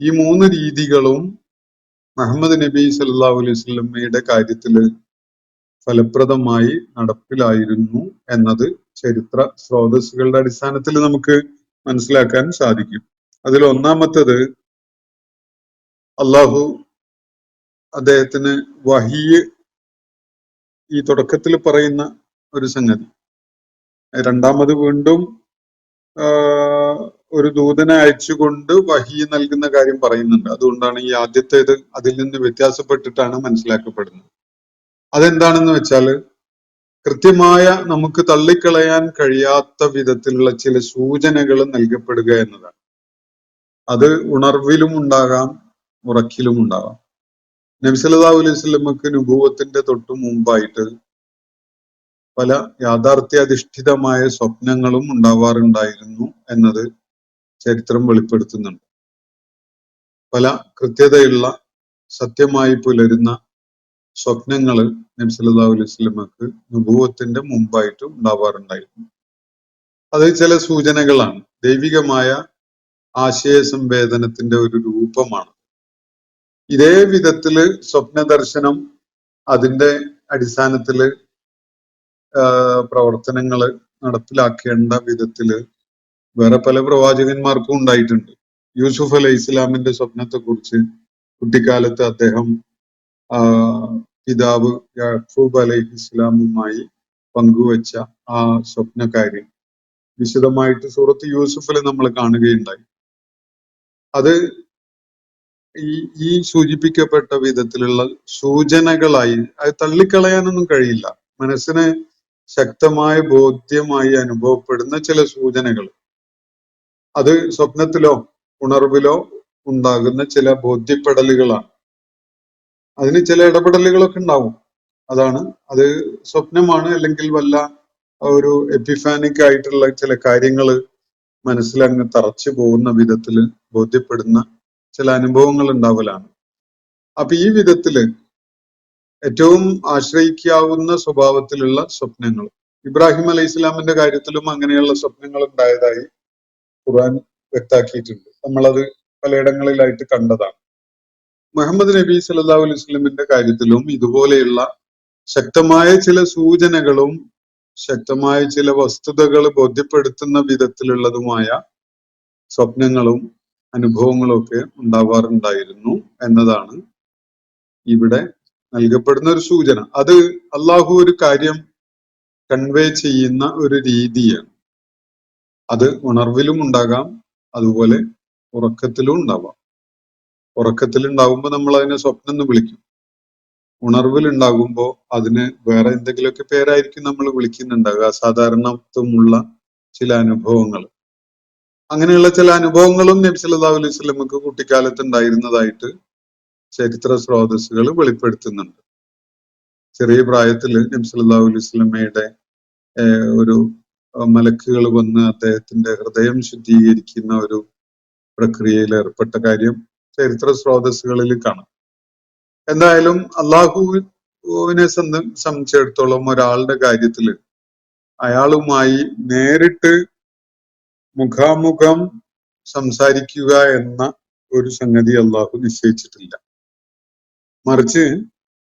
ഈ 3 രീതികളും മുഹമ്മദ് നബി സല്ലല്ലാഹു അലൈഹി വസല്ലമയുടെ കാര്യത്തില് ഫലപ്രദമായി നടപ്പിലായിരുന്നു എന്നത് ചരിത്ര സ്രോതസ്സുകളുടെ അടിസ്ഥാനത്തിൽ നമുക്ക് മനസ്സിലാക്കാൻ സാധിക്കും. അതിൽ ഒന്നാമത്തത്, അള്ളാഹു അദ്ദേഹത്തിന് വഹിയ് ഈ തുടക്കത്തിൽ പറയുന്ന ഒരു സംഗതി. രണ്ടാമത് വീണ്ടും ഒരു ദൂതനെ അയച്ചുകൊണ്ട് വഹി നൽകുന്ന കാര്യം പറയുന്നുണ്ട്. അതുകൊണ്ടാണ് ഈ ആദ്യത്തേത് അതിൽ നിന്ന് വ്യത്യാസപ്പെട്ടിട്ടാണ് മനസ്സിലാക്കപ്പെടുന്നത്. അതെന്താണെന്ന് വെച്ചാൽ, കൃത്യമായ നമുക്ക് തള്ളിക്കളയാൻ കഴിയാത്ത വിധത്തിലുള്ള ചില സൂചനകൾ നൽകപ്പെടുക എന്നതാണ്. അത് ഉണർവിലും ഉണ്ടാകാം, ഉറക്കിലും ഉണ്ടാകാം. നബി സല്ലല്ലാഹു അലൈഹി വസല്ലമക്ക് നുബുവത്തിന്റെ തൊട്ടു മുമ്പായിട്ട് പല യാഥാർത്ഥ്യാധിഷ്ഠിതമായ സ്വപ്നങ്ങളും ഉണ്ടാവാറുണ്ടായിരുന്നു എന്നത് ചരിത്രം വെളിപ്പെടുത്തുന്നുണ്ട്. പല കൃത്യതയുള്ള സത്യമായി പുലരുന്ന സ്വപ്നങ്ങൾ നബി സല്ലല്ലാഹു അലൈഹി വസല്ലമക്ക് നുബുവത്തിന്റെ മുമ്പായിട്ട് ഉണ്ടാവാറുണ്ടായിരുന്നു. അത് ചില സൂചനകളാണ്, ദൈവികമായ ആശയ സംവേദനത്തിന്റെ ഒരു രൂപമാണ്. ഇതേ വിധത്തില് സ്വപ്ന ദർശനം അതിന്റെ അടിസ്ഥാനത്തില് പ്രവർത്തനങ്ങള് നടപ്പിലാക്കേണ്ട വിധത്തില് വേറെ പല പ്രവാചകന്മാർക്കും ഉണ്ടായിട്ടുണ്ട്. യൂസുഫ് അലൈഹി ഇസ്ലാമിന്റെ സ്വപ്നത്തെ കുറിച്ച് കുട്ടിക്കാലത്ത് അദ്ദേഹം പിതാവ് യാക്കൂബ് അലൈഹി ഇസ്ലാമുമായി പങ്കുവച്ച ആ സ്വപ്നകാര്യം വിശദമായിട്ട് സൂറത്ത് യൂസുഫിൽ നമ്മൾ കാണുകയുണ്ടായി. അത് ഈ സൂചിപ്പിക്കപ്പെട്ട വിധത്തിലുള്ള സൂചനകളായി, അത് തള്ളിക്കളയാനൊന്നും കഴിയില്ല. മനസ്സിന് ശക്തമായ ബോധ്യമായി അനുഭവപ്പെടുന്ന ചില സൂചനകൾ, അത് സ്വപ്നത്തിലോ ഉണർവിലോ ഉണ്ടാകുന്ന ചില ബോധ്യപ്പെടലുകളാണ്. അതിന് ചില ഇടപെടലുകളൊക്കെ ഉണ്ടാവും. അതാണ്, അത് സ്വപ്നമാണ്, അല്ലെങ്കിൽ വല്ല ഒരു എപ്പിഫാനിക് ആയിട്ടുള്ള ചില കാര്യങ്ങൾ മനസ്സിലങ്ങ് തറച്ചു പോകുന്ന വിധത്തിൽ ബോധ്യപ്പെടുന്ന ചില അനുഭവങ്ങൾ ഉണ്ടാവലാണ്. അപ്പൊ ഈ വിധത്തില് ഏറ്റവും ആശ്രയിക്കാവുന്ന സ്വഭാവത്തിലുള്ള സ്വപ്നങ്ങൾ, ഇബ്രാഹിം അലൈഹി ഇസ്ലാമിന്റെ കാര്യത്തിലും അങ്ങനെയുള്ള സ്വപ്നങ്ങൾ ഉണ്ടായതായി ഖുർആൻ വ്യക്താക്കിയിട്ടുണ്ട്. നമ്മളത് പലയിടങ്ങളിലായിട്ട് കണ്ടതാണ്. മുഹമ്മദ് നബി സല്ലല്ലാഹു അലൈഹി വസല്ലമിന്റെ കാര്യത്തിലും ഇതുപോലെയുള്ള ശക്തമായ ചില സൂചനകളും ശക്തമായ ചില വസ്തുതകൾ ബോധ്യപ്പെടുത്തുന്ന വിധത്തിലുള്ളതുമായ സ്വപ്നങ്ങളും അനുഭവങ്ങളും ഒക്കെ ഉണ്ടാവാറുണ്ടായിരുന്നു എന്നതാണ് ഇവിടെ നൽകപ്പെടുന്ന ഒരു സൂചന. അത് അള്ളാഹു ഒരു കാര്യം കൺവേ ചെയ്യുന്ന ഒരു രീതിയാണ്. അത് ഉണർവിലും ഉണ്ടാകാം, അതുപോലെ ഉറക്കത്തിലും ഉണ്ടാവാം. ഉറക്കത്തിലുണ്ടാകുമ്പോൾ നമ്മൾ അതിനെ സ്വപ്നം എന്ന് വിളിക്കും. ഉണർവിലുണ്ടാകുമ്പോൾ അതിന് വേറെ എന്തെങ്കിലുമൊക്കെ പേരായിരിക്കും നമ്മൾ വിളിക്കുന്നുണ്ടാവുക. അസാധാരണത്വമുള്ള ചില അനുഭവങ്ങൾ, അങ്ങനെയുള്ള ചില അനുഭവങ്ങളും നബി സല്ലല്ലാഹു അലൈഹി വസല്ലമക്ക് കുട്ടിക്കാലത്ത് ഉണ്ടായിരുന്നതായിട്ട് ചരിത്ര സ്രോതസ്സുകൾ വെളിപ്പെടുത്തുന്നുണ്ട്. ചെറിയ പ്രായത്തിൽ നബി സല്ലല്ലാഹു അലൈഹി വസല്ലമയുടെ ഒരു മലക്കുകൾ വന്ന് അദ്ദേഹത്തിന്റെ ഹൃദയം ശുദ്ധീകരിക്കുന്ന ഒരു പ്രക്രിയയിൽ ഏർപ്പെട്ട കാര്യം ചരിത്ര സ്രോതസ്സുകളിൽ കാണാം. എന്തായാലും അള്ളാഹുവിനെ സംബന്ധിച്ചിടത്തോളം ഒരാളുടെ കാര്യത്തിൽ അയാളുമായി നേരിട്ട് മുഖാമുഖം സംസാരിക്കുക എന്ന ഒരു സംഗതി അള്ളാഹു നിശ്ചയിച്ചിട്ടില്ല. മറിച്ച്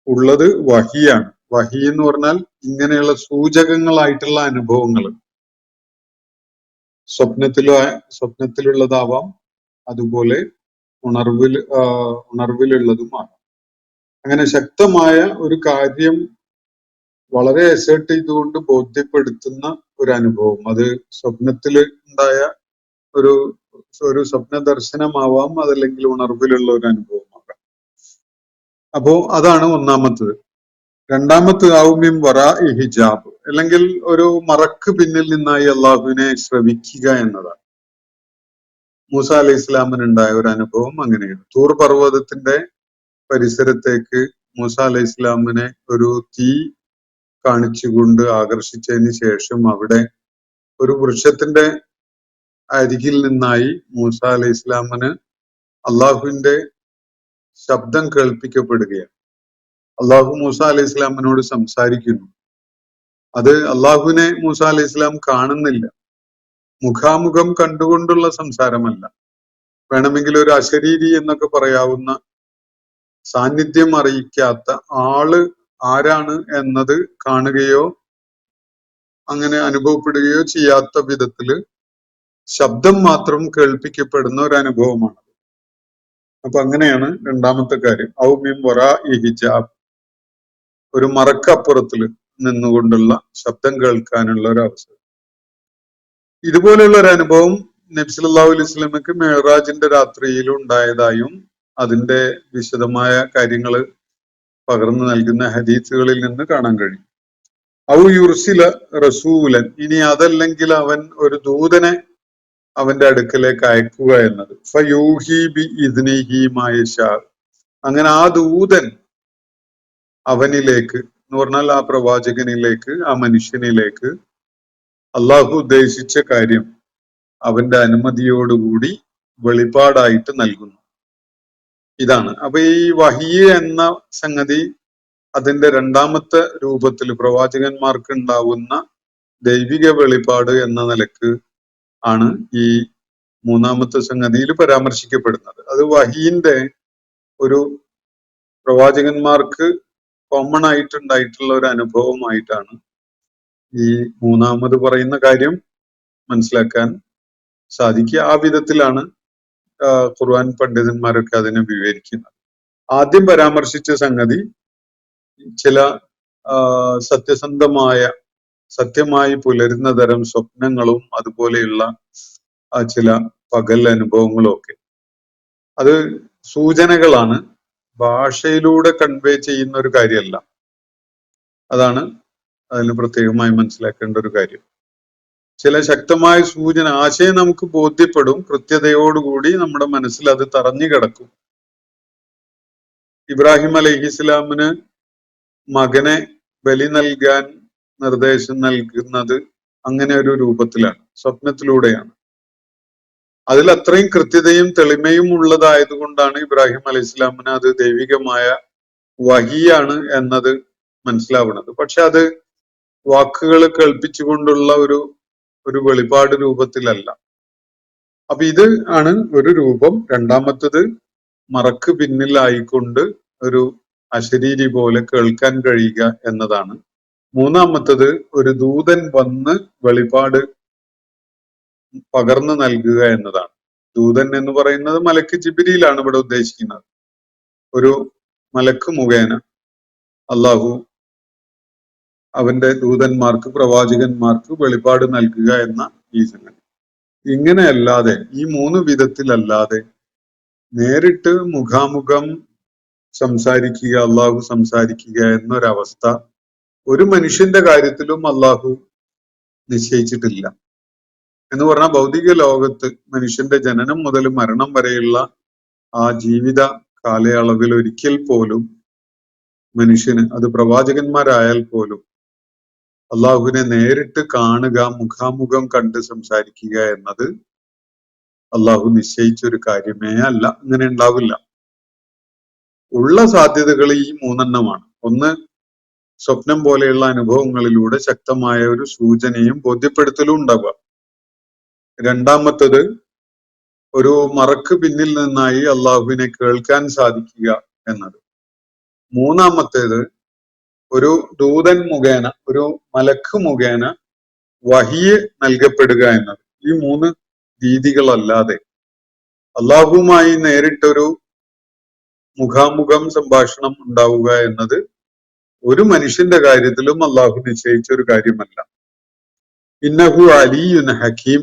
ഉള്ളത് വഹിയാണ്. വഹി എന്ന് പറഞ്ഞാൽ ഇങ്ങനെയുള്ള സൂചകങ്ങളായിട്ടുള്ള അനുഭവങ്ങൾ സ്വപ്നത്തിലുള്ളതാവാം, അതുപോലെ ഉണർവിലുള്ളതുമാണ്. അങ്ങനെ ശക്തമായ ഒരു കാര്യം വളരെ അസേർട്ട് ചെയ്തുകൊണ്ട് ബോധ്യപ്പെടുത്തുന്ന ഒരു അനുഭവം, അത് സ്വപ്നത്തിൽ ഉണ്ടായ ഒരു സ്വപ്ന ദർശനമാവാം, അതല്ലെങ്കിൽ ഉണർവിലുള്ള ഒരു അനുഭവമാകാം. അപ്പോ അതാണ് ഒന്നാമത്തത്. രണ്ടാമത്തത് ഔമ്യം വറാഇ ഹിജാബ്, അല്ലെങ്കിൽ ഒരു മറക്ക് പിന്നിൽ നിന്നായി അള്ളാഹുവിനെ ശ്രവിക്കുക എന്നതാണ്. മൂസ അലൈഹി ഇസ്ലാമിന് ഉണ്ടായ ഒരു അനുഭവം അങ്ങനെയാണ്. തൂർ പർവ്വതത്തിന്റെ പരിസരത്തേക്ക് മൂസ അലൈഹി ഇസ്ലാമിനെ ഒരു തീ കാണിച്ചുകൊണ്ട് ആകർഷിച്ചതിന് ശേഷം അവിടെ ഒരു വൃക്ഷത്തിന്റെ അരികിൽ നിന്നായി മൂസ അലൈഹി ഇസ്ലാമിന് അള്ളാഹുവിന്റെ ശബ്ദം കേൾപ്പിക്കപ്പെടുകയാണ്. അള്ളാഹു മൂസ അലൈഹി ഇസ്ലാമിനോട് സംസാരിക്കുന്നു. അത് അള്ളാഹുവിനെ മൂസ അലൈഹി ഇസ്ലാം കാണുന്നില്ല, മുഖാമുഖം കണ്ടുകൊണ്ടുള്ള സംസാരമല്ല. വേണമെങ്കിൽ ഒരു അശരീരി എന്നൊക്കെ പറയാവുന്ന സാന്നിധ്യം അറിയിക്കാത്ത ആള് ആരാണ് എന്നത് കാണുകയോ അങ്ങനെ അനുഭവപ്പെടുകയോ ചെയ്യാത്ത വിധത്തില് ശബ്ദം മാത്രം കേൾപ്പിക്കപ്പെടുന്ന ഒരു അനുഭവമാണ്. അപ്പൊ അങ്ങനെയാണ് രണ്ടാമത്തെ കാര്യം. ഔ മിൻ വറാഇ ഹിജാബ്, ഒരു മറക്കപ്പുറത്തിൽ നിന്നുകൊണ്ടുള്ള ശബ്ദം കേൾക്കാനുള്ള ഒരു അവസരം. ഇതുപോലെയുള്ള ഒരു അനുഭവം നബി സല്ലല്ലാഹു അലൈഹി വസല്ലമക്ക് മിഅ്റാജിന്റെ രാത്രിയിൽ ഉണ്ടായതായും അതിന്റെ വിശദമായ കാര്യങ്ങൾ പകർന്നു നൽകുന്ന ഹദീസുകളിൽ നിന്ന് കാണാൻ കഴിയും. ഔ യുർസില റസൂലൻ, ഇനി അതല്ലെങ്കിൽ അവൻ ഒരു ദൂതനെ അവന്റെ അടുക്കലേക്ക് അയക്കുക എന്നത്. ഫയൂഹി ബി ഇദ്നിഹി മാ യശാ, അങ്ങനെ ആ ദൂതൻ അവനിലേക്ക് എന്ന് പറഞ്ഞാൽ ആ പ്രവാചകനിലേക്ക്, ആ മനുഷ്യനിലേക്ക് അള്ളാഹു ഉദ്ദേശിച്ച കാര്യം അവന്റെ അനുമതിയോടുകൂടി വെളിപാടായിട്ട് നൽകുന്നു. ഇതാണ്. അപ്പൊ ഈ വഹിയ് എന്ന സംഗതി അതിന്റെ രണ്ടാമത്തെ രൂപത്തിൽ പ്രവാചകന്മാർക്ക് ഉണ്ടാവുന്ന ദൈവിക വെളിപാട് എന്ന നിലക്ക് ആണ് ഈ മൂന്നാമത്തെ സംഗതിയിൽ പരാമർശിക്കപ്പെടുന്നത്. അത് വഹിയിന്റെ ഒരു പ്രവാചകന്മാർക്ക് കോമൺ ആയിട്ടുണ്ടായിട്ടുള്ള ഒരു അനുഭവമായിട്ടാണ് ഈ മൂന്നാമത് പറയുന്ന കാര്യം മനസ്സിലാക്കാൻ സാധിക്കുക. ആ വിധത്തിലാണ് ഖുർആൻ പണ്ഡിതന്മാരൊക്കെ അതിനെ വിവരിക്കുന്നത്. ആദ്യം പരാമർശിച്ച സംഗതി ചില സത്യമായി പുലരുന്ന തരം സ്വപ്നങ്ങളും അതുപോലെയുള്ള ചില പകൽ അനുഭവങ്ങളും ഒക്കെ അത് സൂചനകളാണ്, ഭാഷയിലൂടെ കൺവേ ചെയ്യുന്ന ഒരു കാര്യമല്ല. അതാണ് അതിന് പ്രത്യേകമായി മനസ്സിലാക്കേണ്ട ഒരു കാര്യം. ചില ശക്തമായ സൂചന, ആശയം നമുക്ക് ബോധ്യപ്പെടും, കൃത്യതയോടുകൂടി നമ്മുടെ മനസ്സിൽ അത് തറഞ്ഞു കിടക്കും. ഇബ്രാഹിം അലൈഹിസ്സലാമിന് മകനെ ബലി നൽകാൻ നിർദ്ദേശം നൽകുന്നത് അങ്ങനെ ഒരു രൂപത്തിലാണ്, സ്വപ്നത്തിലൂടെയാണ്. അതിൽ അത്രയും കൃത്യതയും തെളിമയും ഉള്ളതായതുകൊണ്ടാണ് ഇബ്രാഹിം അലൈഹിസ്സലാമിന് അത് ദൈവികമായ വഹിയാണ് എന്നത് മനസ്സിലാവുന്നത്. പക്ഷെ അത് വാക്കുകൾ കേൾപ്പിച്ചുകൊണ്ടുള്ള ഒരു വെളിപാട് രൂപത്തിലല്ല. അപ്പൊ ഇത് ആണ് ഒരു രൂപം. രണ്ടാമത്തത് മറക്ക് പിന്നിലായിക്കൊണ്ട് ഒരു അശരീരി പോലെ കേൾക്കാൻ കഴിയുക എന്നതാണ്. മൂന്നാമത്തത് ഒരു ദൂതൻ വന്ന് വെളിപാട് പകർന്നു നൽകുക എന്നതാണ്. ദൂതൻ എന്ന് പറയുന്നത് മലക്ക് ജിബ്രീലാണ് ഇവിടെ ഉദ്ദേശിക്കുന്നത്. ഒരു മലക്ക് മുഖേന അള്ളാഹു അവന്റെ ദൂതന്മാർക്ക്, പ്രവാചകന്മാർക്ക് വെളിപാട് നൽകുക എന്ന ഈ സംഗതി. ഇങ്ങനെയല്ലാതെ, ഈ മൂന്ന് വിധത്തിലല്ലാതെ നേരിട്ട് മുഖാമുഖം സംസാരിക്കുക, അള്ളാഹു സംസാരിക്കുക എന്നൊരവസ്ഥ ഒരു മനുഷ്യന്റെ കാര്യത്തിലും അള്ളാഹു നിശ്ചയിച്ചിട്ടില്ല. എന്ന് പറഞ്ഞാൽ ഭൗതിക ലോകത്ത് മനുഷ്യന്റെ ജനനം മുതൽ മരണം വരെയുള്ള ആ ജീവിത കാലയളവിൽ ഒരിക്കൽ പോലും മനുഷ്യന്, അത് പ്രവാചകന്മാരായാൽ പോലും, അള്ളാഹുവിനെ നേരിട്ട് കാണുക, മുഖാമുഖം കണ്ട് സംസാരിക്കുക എന്നത് അള്ളാഹു നിശ്ചയിച്ച ഒരു കാര്യമേ അല്ല. അങ്ങനെ ഉണ്ടാവില്ല. ഉള്ള സാധ്യതകൾ ഈ മൂന്നെണ്ണമാണ്. ഒന്ന്, സ്വപ്നം പോലെയുള്ള അനുഭവങ്ങളിലൂടെ ശക്തമായ ഒരു സൂചനയും ബോധ്യപ്പെടുത്തലും ഉണ്ടാവുക. രണ്ടാമത്തത്, ഒരു മറക്ക് പിന്നിൽ നിന്നായി അള്ളാഹുവിനെ കേൾക്കാൻ സാധിക്കുക എന്നത്. മൂന്നാമത്തേത്, ഒരു ദൂതൻ മുഖേന, ഒരു മലക്ക് മുഖേന വഹിയ് നൽകപ്പെടുക എന്നത്. ഈ മൂന്ന് രീതികളല്ലാതെ അള്ളാഹുവുമായി നേരിട്ടൊരു മുഖാമുഖം സംഭാഷണം ഉണ്ടാവുക എന്നത് ഒരു മനുഷ്യന്റെ കാര്യത്തിലും അള്ളാഹു നിശ്ചയിച്ച ഒരു കാര്യമല്ല. ഇന്നഹു അലിയുൻ ഹക്കീം,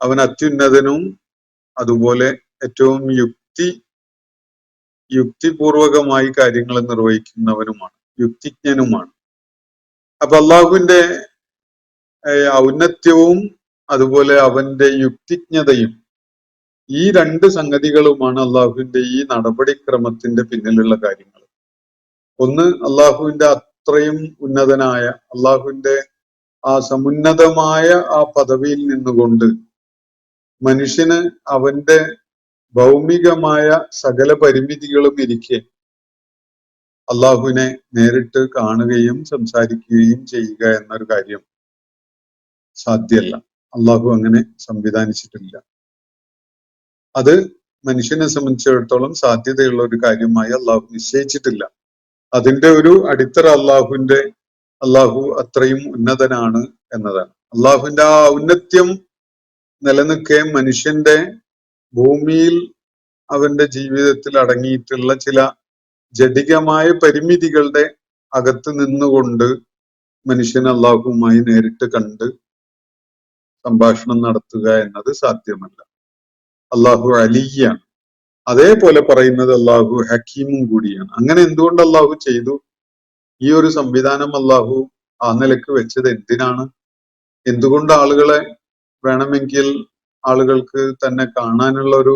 അവൻ അത്യുന്നതനും അതുപോലെ ഏറ്റവും യുക്തിപൂർവകമായി കാര്യങ്ങൾ നിർവഹിക്കുന്നവനുമാണ്, യുക്തിജ്ഞനുമാണ്. അപ്പൊ അള്ളാഹുവിന്റെ ഔന്നത്യവും അതുപോലെ അവന്റെ യുക്തിജ്ഞതയും ഈ രണ്ട് സംഗതികളുമാണ് അള്ളാഹുവിന്റെ ഈ നടപടിക്രമത്തിന്റെ പിന്നിലുള്ള കാര്യങ്ങൾ. ഒന്ന്, അള്ളാഹുവിന്റെ അത്രയും ഉന്നതനായ, അള്ളാഹുവിന്റെ ആ സമുന്നതമായ ആ പദവിയിൽ നിന്നുകൊണ്ട് മനുഷ്യന് അവന്റെ ഭൗമികമായ സകല പരിമിതികളും ഇരിക്കെ അള്ളാഹുവിനെ നേരിട്ട് കാണുകയും സംസാരിക്കുകയും ചെയ്യുക എന്നൊരു കാര്യം സാധ്യമല്ല. അള്ളാഹു അങ്ങനെ സംവിധാനിച്ചിട്ടില്ല. അത് മനുഷ്യനെ സംബന്ധിച്ചിടത്തോളം സാധ്യതയുള്ള ഒരു കാര്യമായി അള്ളാഹു നിശ്ചയിച്ചിട്ടില്ല. അതിന്റെ ഒരു അടിത്തറ അള്ളാഹു അത്രയും ഉന്നതനാണ് എന്നതാണ്. അള്ളാഹുവിന്റെ ആ ഔന്നത്യം നിലനിൽക്കെ മനുഷ്യന്റെ ഭൂമിയിൽ അവന്റെ ജീവിതത്തിൽ അടങ്ങിയിട്ടുള്ള ചില ജഡികമായ പരിമിതികളുടെ അകത്ത് നിന്നുകൊണ്ട് മനുഷ്യൻ അള്ളാഹുവുമായി നേരിട്ട് കണ്ട് സംഭാഷണം നടത്തുക എന്നത് സാധ്യമല്ല. അള്ളാഹു അലിയാണ്. അതേപോലെ പറയുന്നത് അള്ളാഹു ഹക്കീമും കൂടിയാണ്. അങ്ങനെ എന്തുകൊണ്ട് അള്ളാഹു ചെയ്തു? ഈ ഒരു സംവിധാനം അള്ളാഹു ആ നിലക്ക് വെച്ചത് എന്തിനാണ്? എന്തുകൊണ്ട് ആളുകളെ വേണമെങ്കിൽ ആളുകൾക്ക് തന്നെ കാണാനുള്ള ഒരു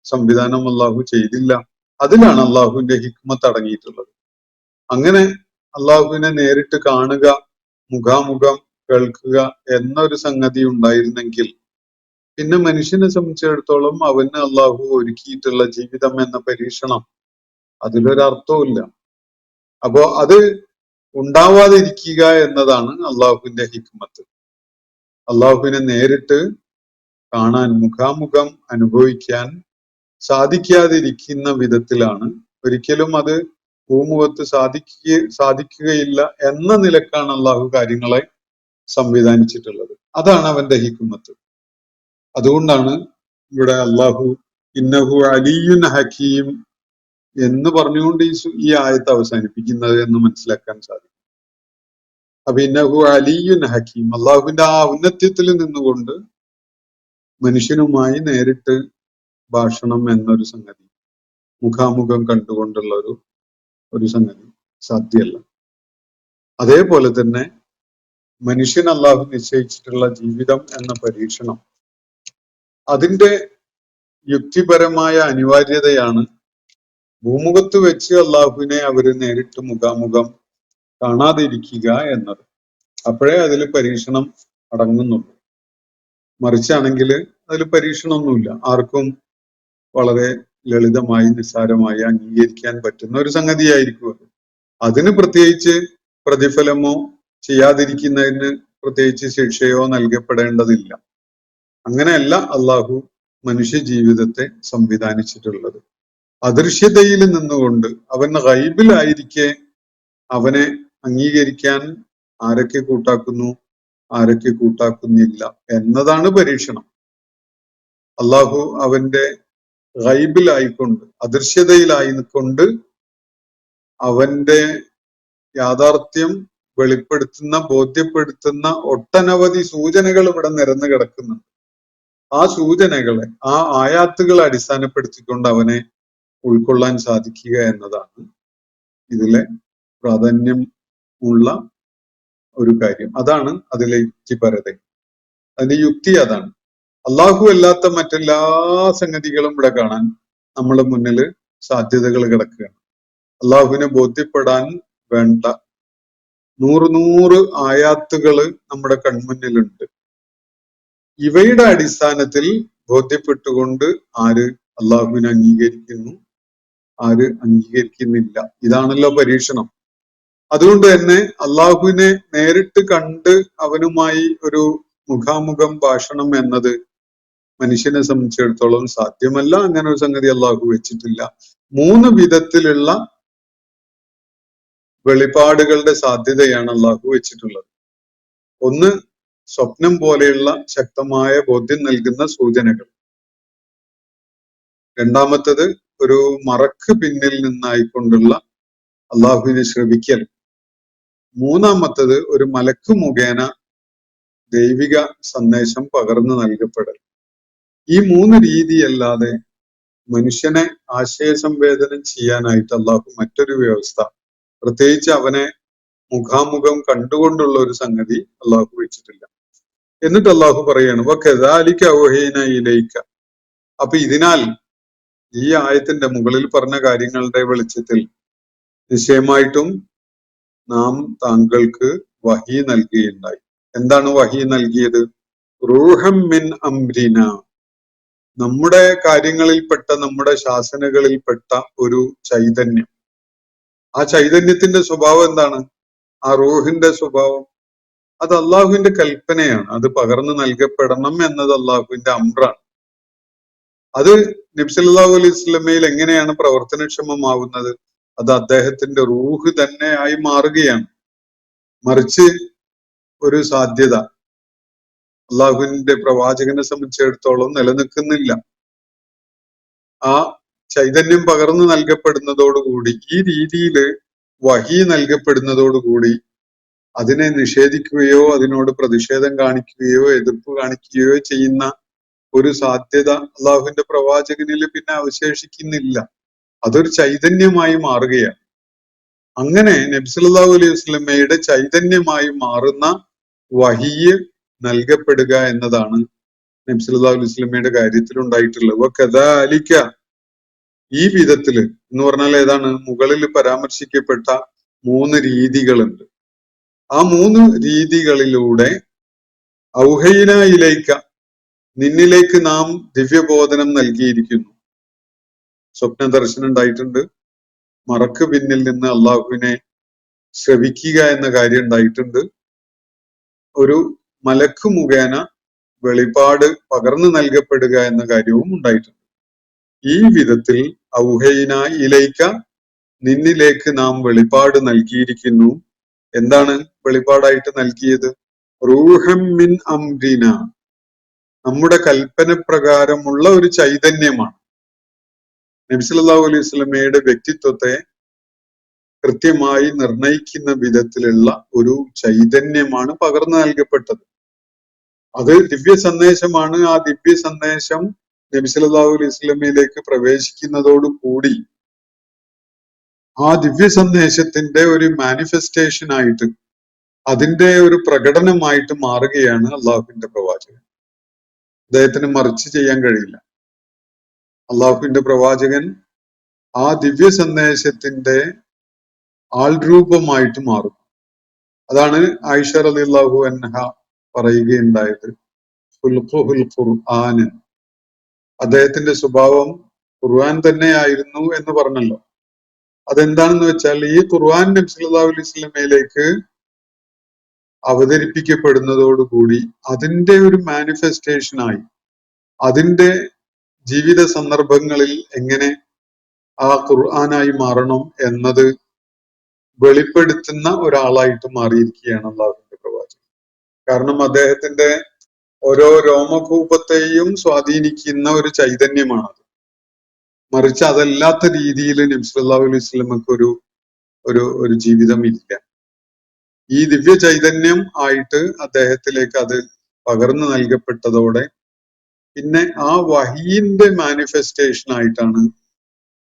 സംവിധാനം അള്ളാഹു ചെയ്തില്ല? അതിലാണ് അള്ളാഹുവിന്റെ ഹിക്മത്ത് അടങ്ങിയിട്ടുള്ളത്. അങ്ങനെ അള്ളാഹുവിനെ നേരിട്ട് കാണുക, മുഖാമുഖം കേൾക്കുക എന്നൊരു സംഗതി ഉണ്ടായിരുന്നെങ്കിൽ പിന്നെ മനുഷ്യനെ സംബന്ധിച്ചിടത്തോളം അവന് അള്ളാഹു ഒരുക്കിയിട്ടുള്ള ജീവിതം എന്ന പരീക്ഷണം അതിലൊരർത്ഥവുമില്ല. അപ്പോ അത് ഉണ്ടാവാതിരിക്കുക എന്നതാണ് അള്ളാഹുവിന്റെ ഹിക്മത്ത്. അള്ളാഹുവിനെ നേരിട്ട് കാണാൻ, മുഖാമുഖം അനുഭവിക്കാൻ സാധിക്കാതിരിക്കുന്ന വിധത്തിലാണ്, ഒരിക്കലും അത് ഭൂമുഖത്ത് സാധിക്കുകയില്ല എന്ന നിലക്കാണ് അള്ളാഹു കാര്യങ്ങളെ സംവിധാനിച്ചിട്ടുള്ളത്. അതാണ് അവന്റെ ഹിക്മത്ത്. അതുകൊണ്ടാണ് ഇവിടെ അള്ളാഹു ഇന്നഹു അലിയുൻ ഹക്കീം എന്ന് പറഞ്ഞുകൊണ്ട് ഈ ആയത്ത് അവസാനിപ്പിക്കുന്നത് എന്ന് മനസ്സിലാക്കാൻ സാധിക്കും. അപ്പൊ ഇന്നഹു അലിയുൻ ഹക്കീം, അള്ളാഹുവിന്റെ ആ ഔന്നത്യത്തിൽ നിന്നുകൊണ്ട് മനുഷ്യനുമായി നേരിട്ട് ഭാഷണം എന്നൊരു സംഗതി, മുഖാമുഖം കണ്ടുകൊണ്ടുള്ള ഒരു സംഗതി സാധ്യമല്ല. അതേപോലെ തന്നെ മനുഷ്യൻ അള്ളാഹു നിശ്ചയിച്ചിട്ടുള്ള ജീവിതം എന്ന പരീക്ഷണം, അതിന്റെ യുക്തിപരമായ അനിവാര്യതയാണ് ഭൂമുഖത്ത് വെച്ച് അള്ളാഹുവിനെ അവര് നേരിട്ട് മുഖാമുഖം കാണാതിരിക്കുക എന്നത്. അപ്പോഴേ അതിൽ പരീക്ഷണം അടങ്ങുന്നുള്ളൂ. മറിച്ചാണെങ്കിൽ അതിൽ പരീക്ഷണമൊന്നുമില്ല. ആർക്കും വളരെ ലളിതമായി നിസ്സാരമായി അംഗീകരിക്കാൻ പറ്റുന്ന ഒരു സംഗതിയായിരിക്കും അത്. അതിന് പ്രത്യേകിച്ച് പ്രതിഫലമോ ചെയ്യാതിരിക്കുന്നതിന് പ്രത്യേകിച്ച് ശിക്ഷയോ നൽകപ്പെടേണ്ടതില്ല. അങ്ങനെയല്ല അള്ളാഹു മനുഷ്യ ജീവിതത്തെ സംവിധാനിച്ചിട്ടുള്ളത്. അദൃശ്യതയിൽ നിന്നുകൊണ്ട് അവൻ ഗൈബിലായിരിക്കെ അവനെ അംഗീകരിക്കാൻ ആരൊക്കെ കൂട്ടാക്കുന്നു, ആരൊക്കെ കൂട്ടാക്കുന്നില്ല എന്നതാണ് പരീക്ഷണം. അള്ളാഹു അവന്റെ ഗൈബിലായിക്കൊണ്ട്, അദൃശ്യതയിലായിക്കൊണ്ട് അവന്റെ യാഥാർത്ഥ്യം വെളിപ്പെടുത്തുന്ന, ബോധ്യപ്പെടുത്തുന്ന ഒട്ടനവധി സൂചനകൾ ഇവിടെ നിരന്നു കിടക്കുന്നുണ്ട്. ആ സൂചനകളെ, ആ ആയാത്തുകളെ അടിസ്ഥാനപ്പെടുത്തിക്കൊണ്ട് അവനെ ഉൾക്കൊള്ളാൻ സാധിക്കുക എന്നതാണ് ഇതിലെ പ്രാധാന്യം ഉള്ള ഒരു കാര്യം. അതാണ് അതിലെ യുക്തിപരത. അതിന്റെ യുക്തി അതാണ്. അള്ളാഹു അല്ലാത്ത മറ്റെല്ലാ സംഗതികളും ഇവിടെ കാണാൻ നമ്മുടെ മുന്നിൽ സാധ്യതകൾ കിടക്കുകയാണ്. അള്ളാഹുവിനെ ബോധ്യപ്പെടാൻ വേണ്ട 100 ആയാത്തുകള് നമ്മുടെ കൺമുന്നിലുണ്ട്. ഇവയുടെ അടിസ്ഥാനത്തിൽ ബോധ്യപ്പെട്ടുകൊണ്ട് ആര് അള്ളാഹുവിനെ അംഗീകരിക്കുന്നു, ആര് അംഗീകരിക്കുന്നില്ല. ഇതാണല്ലോ പരീക്ഷണം. അതുകൊണ്ട് തന്നെ അള്ളാഹുവിനെ നേരിട്ട് കണ്ട് അവനുമായി ഒരു മുഖാമുഖം ഭാഷണം എന്നത് മനുഷ്യനെ സംബന്ധിച്ചിടത്തോളം സാധ്യമല്ല. അങ്ങനെ ഒരു സംഗതി അള്ളാഹു വെച്ചിട്ടില്ല. 3 വിധത്തിലുള്ള വെളിപാടുകളുടെ സാധ്യതയാണ് അള്ളാഹു വെച്ചിട്ടുള്ളത്. ഒന്ന്, സ്വപ്നം പോലെയുള്ള ശക്തമായ ബോധ്യം നൽകുന്ന സൂചനകൾ. രണ്ടാമത്തത്, ഒരു മറക്ക് പിന്നിൽ നിന്നായിക്കൊണ്ടുള്ള അള്ളാഹുവിനെ ശ്രവിക്കൽ. മൂന്നാമത്തത്, ഒരു മലക്ക് മുഖേന ദൈവിക സന്ദേശം പകർന്നു നൽകപ്പെടൽ. ഈ 3 രീതിയല്ലാതെ മനുഷ്യനെ ആശയസംവേദനം ചെയ്യാനായിട്ട് അള്ളാഹു മറ്റൊരു വ്യവസ്ഥ, പ്രത്യേകിച്ച് അവനെ മുഖാമുഖം കണ്ടുകൊണ്ടുള്ള ഒരു സംഗതി അള്ളാഹു വെച്ചിട്ടില്ല. എന്നിട്ട് അള്ളാഹു പറയാണ്, വകദാലിക ഔഹൈനാ ഇലൈക, അപ്പൊ ഇതിനാൽ ഈ ആയത്തിന്റെ മുകളിൽ പറഞ്ഞ കാര്യങ്ങളുടെ വെളിച്ചത്തിൽ നിശ്ചയമായിട്ടും നാം താങ്കൾക്ക് വഹി നൽകുകയുണ്ടായി. എന്താണ് വഹി നൽകിയത്? റൂഹം മിൻ അംരിന, നമ്മുടെ കാര്യങ്ങളിൽപ്പെട്ട, നമ്മുടെ ശാസനകളിൽപ്പെട്ട ഒരു ചൈതന്യം. ആ ചൈതന്യത്തിന്റെ സ്വഭാവം എന്താണ്? ആ റൂഹിന്റെ സ്വഭാവം അത് അള്ളാഹുവിന്റെ കൽപ്പനയാണ്. അത് പകർന്നു നൽകപ്പെടണം എന്നത് അള്ളാഹുവിന്റെ അമ്രാണ്. അത് നബി സല്ലല്ലാഹു അലൈഹി വസല്ലമയിൽ എങ്ങനെയാണ് പ്രവർത്തനക്ഷമമാവുന്നത്? അത് അദ്ദേഹത്തിന്റെ റൂഹ് തന്നെ ആയി മാറുകയാണ്. മറിച്ച് ഒരു സാധ്യത അള്ളാഹുവിന്റെ പ്രവാചകനെ സംബന്ധിച്ചിടത്തോളം നിലനിൽക്കുന്നില്ല. ആ ചൈതന്യം പകർന്നു നൽകപ്പെടുന്നതോടുകൂടി, ഈ രീതിയിൽ വഹി നൽകപ്പെടുന്നതോടുകൂടി അതിനെ നിഷേധിക്കുകയോ അതിനോട് പ്രതിഷേധം കാണിക്കുകയോ എതിർപ്പ് കാണിക്കുകയോ ചെയ്യുന്ന ഒരു സാധ്യത അള്ളാഹുവിന്റെ പ്രവാചകനിൽ പിന്നെ അവശേഷിക്കുന്നില്ല. അതൊരു ചൈതന്യമായി മാറുകയാണ്. അങ്ങനെ നബി സല്ലല്ലാഹു അലൈഹി വസല്ലമയുടെ ചൈതന്യമായി മാറുന്ന വഹിയ് നൽകപ്പെടുക എന്നതാണ് നബി സല്ലല്ലാഹു അലൈഹി വസല്ലമയുടെ കാര്യത്തിൽ ഉണ്ടായിട്ടുള്ളത്. വകദാലിക, ഈ വിധത്തില് എന്ന് പറഞ്ഞാൽ ഏതാണ്? മുകളിൽ പരാമർശിക്കപ്പെട്ട 3 രീതികളുണ്ട്. ആ 3 രീതികളിലൂടെ ഔഹൈന ഇലൈക, നിന്നിലേക്ക് നാം ദിവ്യബോധനം നൽകിയിരിക്കുന്നു. സ്വപ്ന ദർശനം ഉണ്ടായിട്ടുണ്ട്. മറക്ക് പിന്നിൽ നിന്ന് അള്ളാഹുവിനെ ശ്രവിക്കുക എന്ന കാര്യം ഉണ്ടായിട്ടുണ്ട്. ഒരു മലക്ക് മുഖേന വെളിപാട് പകർന്നു നൽകപ്പെടുക എന്ന കാര്യവും ഉണ്ടായിട്ടുണ്ട്. ഈ വിധത്തിൽ ഔഹൈന ഇലൈക, നിന്നിലേക്ക് നാം വെളിപാട് നൽകിയിരിക്കുന്നു. എന്താണ് വെളിപാടായിട്ട് നൽകിയത്? റൂഹം മിൻ അംരിന, നമ്മുടെ കൽപ്പന പ്രകാരമുള്ള ഒരു ചൈതന്യമാണ്. നബി സല്ലല്ലാഹു അലൈഹി വസല്ലമയുടെ വ്യക്തിത്വത്തെ കൃത്യമായി നിർണയിക്കുന്ന വിധത്തിലുള്ള ഒരു ചൈതന്യമാണ് പകർന്നു നൽകപ്പെട്ടത്. അത് ദിവ്യ സന്ദേശമാണ്. ആ ദിവ്യ സന്ദേശം നബി സല്ലല്ലാഹു അലൈഹി വസല്ലമയിലേക്ക് പ്രവേശിക്കുന്നതോടുകൂടി ആ ദിവ്യ സന്ദേശത്തിന്റെ ഒരു മാനിഫെസ്റ്റേഷൻ ആയിട്ട്, അതിന്റെ ഒരു പ്രകടനമായിട്ട് മാറുകയാണ് അള്ളാഹുവിന്റെ പ്രവാചകൻ. അദ്ദേഹത്തിന് മറിച്ച് ചെയ്യാൻ കഴിയില്ല. അള്ളാഹുവിന്റെ പ്രവാചകൻ ആ ദിവ്യ സന്ദേശത്തിന്റെ ആൾരൂപമായിട്ട് മാറും. അതാണ് ആയിഷ റളിയല്ലാഹു അൻഹ പറയുകയുണ്ടായത്, ഖുൽഖുൽ ഖുർആൻ, അദ്ദേഹത്തിന്റെ സ്വഭാവം ഖുർആൻ തന്നെയായിരുന്നു എന്ന് പറഞ്ഞല്ലോ. അതെന്താണെന്ന് വെച്ചാൽ, ഈ ഖുർആൻ നബി സല്ലല്ലാഹു അലൈഹി വസല്ലമയിലേക്ക് അവതരിപ്പിക്കപ്പെടുന്നതോടുകൂടി അതിന്റെ ഒരു മാനിഫെസ്റ്റേഷനായി, അതിന്റെ ജീവിത സന്ദർഭങ്ങളിൽ എങ്ങനെ ആ ഖുർആനായി മാറണം എന്നത് വെളിപ്പെടുത്തുന്ന ഒരാളായിട്ട് മാറിയിരിക്കുകയാണ് അള്ളാഹുവിന്റെ പ്രവാചകൻ. കാരണം അദ്ദേഹത്തിന്റെ ഓരോ രോമകൂപത്തെയും സ്വാധീനിക്കുന്ന ഒരു ചൈതന്യമാണത്. മറിച്ച് അതല്ലാത്ത രീതിയിൽ നബി സല്ലല്ലാഹു അലൈഹി വസല്ലമക്ക് ഒരു ജീവിതം ഇല്ല. ഈ ദിവ്യ ചൈതന്യം ആയിട്ട് അദ്ദേഹത്തിലേക്ക് അത് പകർന്നു നൽകപ്പെട്ടതോടെ പിന്നെ ആ വഹീന്റെ മാനിഫെസ്റ്റേഷൻ ആയിട്ടാണ്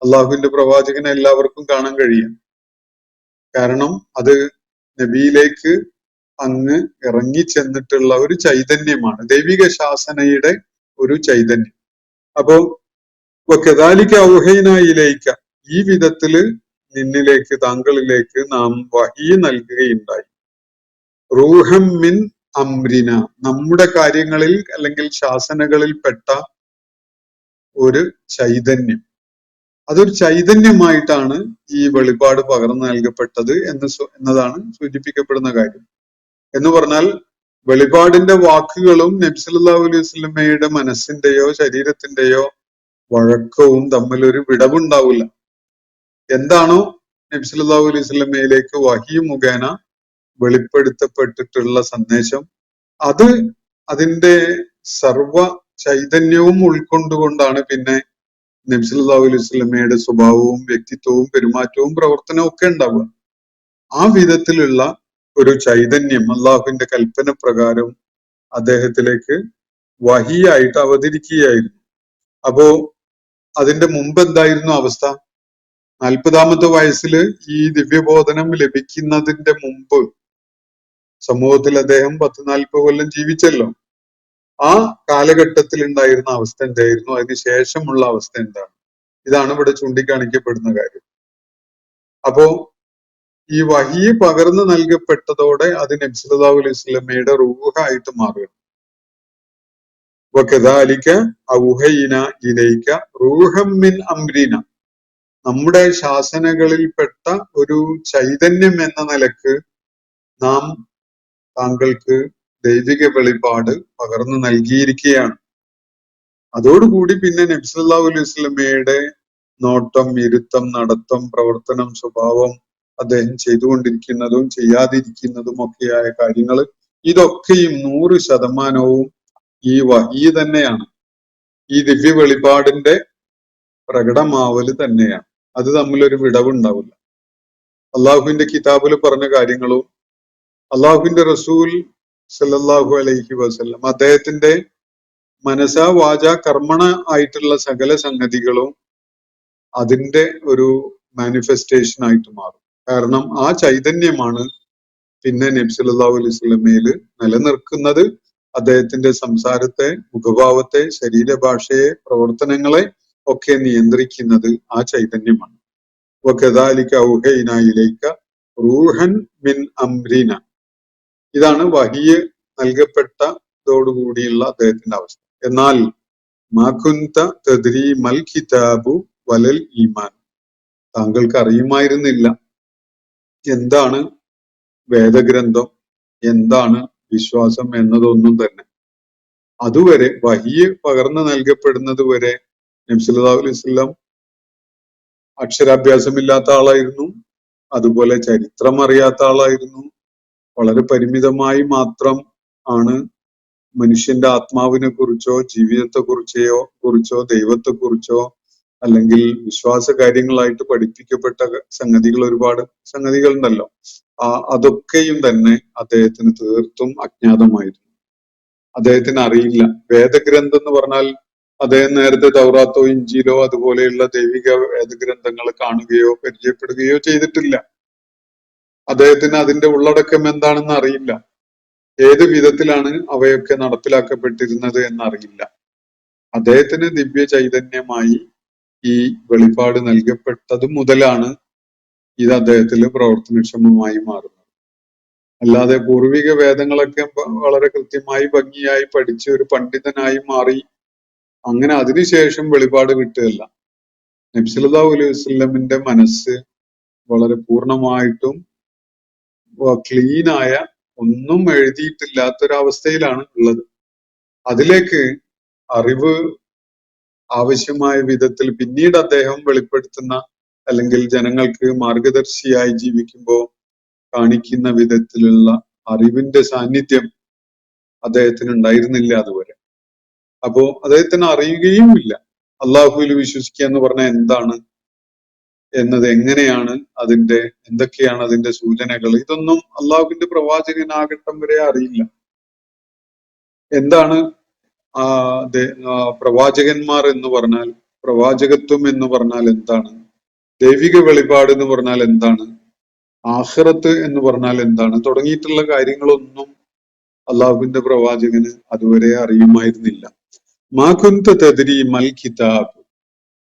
അള്ളാഹുവിന്റെ പ്രവാചകനെ എല്ലാവർക്കും കാണാൻ കഴിയുക. കാരണം അത് നബിയിലേക്ക് അങ്ങ് ഇറങ്ങി ചെന്നിട്ടുള്ള ഒരു ചൈതന്യമാണ്, ദൈവിക ശാസനയുടെ ഒരു ചൈതന്യം. അപ്പോ കദാലിക ഔഹൈന ഇലൈക, ഈ വിധത്തില് നിന്നിലേക്ക്, താങ്കളിലേക്ക് നാം വഹീ നൽകുകയുണ്ടായി. റൂഹം മിൻ അംരിന, നമ്മുടെ കാര്യങ്ങളിൽ അല്ലെങ്കിൽ ശാസനകളിൽപ്പെട്ട ഒരു ചൈതന്യം. അതൊരു ചൈതന്യമായിട്ടാണ് ഈ വെളിപാട് പകർന്നു നൽകപ്പെട്ടത് എന്നതാണ് സൂചിപ്പിക്കപ്പെടുന്ന കാര്യം. എന്ന് പറഞ്ഞാൽ വെളിപാടിന്റെ വാക്കുകളും നബി സല്ലല്ലാഹു അലൈഹി വസല്ലമയുടെ മനസ്സിന്റെയോ ശരീരത്തിന്റെയോ വഴക്കവും തമ്മിൽ ഒരു വിടവുണ്ടാവില്ല. എന്താണോ നബി സല്ലല്ലാഹു അലൈഹി വസല്ലമയിലേക്ക് വഹി മുഖേന വെളിപ്പെടുത്തപ്പെട്ടിട്ടുള്ള സന്ദേശം, അത് അതിന്റെ സർവ ചൈതന്യവും ഉൾക്കൊണ്ടുകൊണ്ടാണ് പിന്നെ നബി സല്ലല്ലാഹു അലൈഹി വസല്ലമയുടെ സ്വഭാവവും വ്യക്തിത്വവും പെരുമാറ്റവും പ്രവർത്തനവും ഒക്കെ ഉണ്ടാവുക. ആ വിധത്തിലുള്ള ഒരു ചൈതന്യം അള്ളാഹുവിന്റെ കൽപ്പന പ്രകാരം അദ്ദേഹത്തിലേക്ക് വഹിയായിട്ട് അവതരിക്കുകയായിരുന്നു. അപ്പോ അതിന്റെ മുമ്പ് എന്തായിരുന്നു അവസ്ഥ? 40-ാമത്തെ വയസ്സിൽ ഈ ദിവ്യബോധനം ലഭിക്കുന്നതിന്റെ മുമ്പ് സമൂഹത്തിൽ അദ്ദേഹം 10-40 കൊല്ലം ജീവിച്ചല്ലോ. ആ കാലഘട്ടത്തിൽ ഉണ്ടായിരുന്ന അവസ്ഥ എന്തായിരുന്നു, അതിന് ശേഷമുള്ള അവസ്ഥ എന്താണ്? ഇതാണ് ഇവിടെ ചൂണ്ടിക്കാണിക്കപ്പെടുന്ന കാര്യം. അപ്പോ ഈ വഹി പകർന്നു നൽകപ്പെട്ടതോടെ അത് നബി സല്ലല്ലാഹു അലൈഹി വസല്ലമയുടെ റൂഹായിട്ട് മാറുകയാണ്. വകദാലിക ഔഹൈന ഇലൈക റൂഹം മിൻ അംരിന, നമ്മുടെ ശാസനകളിൽപ്പെട്ട ഒരു ചൈതന്യം എന്ന നിലക്ക് നാം താങ്കൾക്ക് ദൈവിക വെളിപാട് പകർന്നു നൽകിയിരിക്കുകയാണ്. അതോടുകൂടി പിന്നെ നബി സല്ലല്ലാഹു അലൈഹി വസല്ലമയുടെ നോട്ടം, ഇരുത്തം, നടത്തം, പ്രവർത്തനം, സ്വഭാവം, അദ്ദേഹം ചെയ്തുകൊണ്ടിരിക്കുന്നതും ചെയ്യാതിരിക്കുന്നതും ഒക്കെയായ കാര്യങ്ങൾ, ഇതൊക്കെയും 100% ഈ വഹീ തന്നെയാണ്. ഈ ദിവ്യ വെളിപാടിന്റെ പ്രകടമാവല് തന്നെയാണ്. അത് തമ്മിലൊരു വിടവുണ്ടാവില്ല. അള്ളാഹുവിന്റെ കിതാബിൽ പറഞ്ഞ കാര്യങ്ങളും അള്ളാഹുവിന്റെ റസൂൽ സല്ലല്ലാഹു അലൈഹി വസല്ലം അദ്ദേഹത്തിന്റെ മനസാ വാച കർമ്മണ ആയിട്ടുള്ള സകല സംഗതികളും അതിന്റെ ഒരു മാനിഫെസ്റ്റേഷൻ ആയിട്ട് മാറും. കാരണം ആ ചൈതന്യമാണ് പിന്നെ നബി സല്ലല്ലാഹു അലൈഹി വസല്ലമയിൽ നിലനിർത്തുന്നത്. അദ്ദേഹത്തിന്റെ സംസാരത്തെ, മുഖഭാവത്തെ, ശരീരഭാഷയെ, പ്രവർത്തനങ്ങളെ ഒക്കെ നിയന്ത്രിക്കുന്നത് ആ ചൈതന്യമാണ്. വകദാലിക ഔഹൈന ഇലൈക റൂഹൻ മിൻ അംരിന, ഇതാണ് വഹിയ് നൽകപ്പെട്ടതോടുകൂടിയുള്ള അദ്ദേഹത്തിന്റെ അവസ്ഥ. എന്നാൽ മാ കുന്ത തദ്രി മൽ കിതാബു വലൽ ഈമാൻ, താങ്കൾക്ക് അറിയുമായിരുന്നില്ല എന്താണ് വേദഗ്രന്ഥം, എന്താണ് വിശ്വാസം എന്നതൊന്നും തന്നെ. അതുവരെ വഹിയ് പകർന്നു നൽകപ്പെടുന്നത് വരെ നബി സല്ലല്ലാഹു അലൈഹി വസല്ലം അക്ഷരാഭ്യാസമില്ലാത്ത ആളായിരുന്നു. അതുപോലെ ചരിത്രം അറിയാത്ത ആളായിരുന്നു. വളരെ പരിമിതമായി മാത്രം ആണ് മനുഷ്യന്റെ ആത്മാവിനെ കുറിച്ചോ ജീവിതത്തെ കുറിച്ചോ ദൈവത്തെ കുറിച്ചോ അല്ലെങ്കിൽ വിശ്വാസ കാര്യങ്ങളായിട്ട് പഠിപ്പിക്കപ്പെട്ട സംഗതികൾ, ഒരുപാട് സംഗതികൾ ഉണ്ടല്ലോ. അതൊക്കെയും തന്നെ അദ്ദേഹത്തിന് തീർത്തും അജ്ഞാതമായിരുന്നു. അദ്ദേഹത്തിന് അറിയില്ല. വേദഗ്രന്ഥം എന്ന് പറഞ്ഞാൽ അദ്ദേഹം നേരത്തെ തൗറാത്തോ ഇഞ്ചീലോ അതുപോലെയുള്ള ദൈവിക വേദഗ്രന്ഥങ്ങൾ കാണുകയോ പരിചയപ്പെടുകയോ ചെയ്തിട്ടില്ല. അദ്ദേഹത്തിന് അതിന്റെ ഉള്ളടക്കം എന്താണെന്ന് അറിയില്ല. ഏത് വിധത്തിലാണ് അവയൊക്കെ നടപ്പിലാക്കപ്പെട്ടിരുന്നത് എന്നറിയില്ല. അദ്ദേഹത്തിന് ദിവ്യ ചൈതന്യമായി ഈ വെളിപാട് നൽകപ്പെട്ടത് മുതലാണ് ഇത് അദ്ദേഹത്തിൽ പ്രവർത്തനക്ഷമമായി മാറുന്നത്. അല്ലാതെ പൂർവിക വേദങ്ങളൊക്കെ വളരെ കൃത്യമായി ഭംഗിയായി പഠിച്ച് ഒരു പണ്ഡിതനായി മാറി അങ്ങനെ അതിനുശേഷം വെളിപാട് കിട്ടുകയല്ല. നബി സല്ലല്ലാഹു അലൈഹി വസല്ലമിന്റെ മനസ്സ് വളരെ പൂർണ്ണമായിട്ടും ക്ലീനായ, ഒന്നും എഴുതിയിട്ടില്ലാത്തൊരവസ്ഥയിലാണ് ഉള്ളത്. അതിലേക്ക് അറിവ് ആവശ്യമായ വിധത്തിൽ പിന്നീട് അദ്ദേഹം വെളിപ്പെടുത്തുന്ന അല്ലെങ്കിൽ ജനങ്ങൾക്ക് മാർഗദർശിയായി ജീവിക്കുമ്പോൾ കാണിക്കുന്ന വിധത്തിലുള്ള അറിവിന്റെ സാന്നിധ്യം അദ്ദേഹത്തിന് ഉണ്ടായിരുന്നില്ല അതുവരെ. അപ്പോ അദ്ദേഹത്തിന് അറിയുകയും ഇല്ല അള്ളാഹുവിൽ വിശ്വസിക്കുക എന്ന് പറഞ്ഞാൽ എന്താണ് എന്നത്, എങ്ങനെയാണ് അതിന്റെ, എന്തൊക്കെയാണ് അതിന്റെ സൂചനകൾ, ഇതൊന്നും അള്ളാഹുവിന്റെ പ്രവാചകനാകട്ടം വരെ അറിയില്ല. എന്താണ് പ്രവാചകന്മാർ എന്ന് പറഞ്ഞാൽ, പ്രവാചകത്വം എന്ന് പറഞ്ഞാൽ എന്താണ്, ദൈവിക വെളിപാട് എന്ന് പറഞ്ഞാൽ എന്താണ്, ആഖിറത്ത് എന്ന് പറഞ്ഞാൽ എന്താണ്, തുടങ്ങിയിട്ടുള്ള കാര്യങ്ങളൊന്നും അള്ളാഹുവിന്റെ പ്രവാചകന് അതുവരെ അറിയുമായിരുന്നില്ല. മാ കുന്ത തദ്രി മൽ കിതാബ്,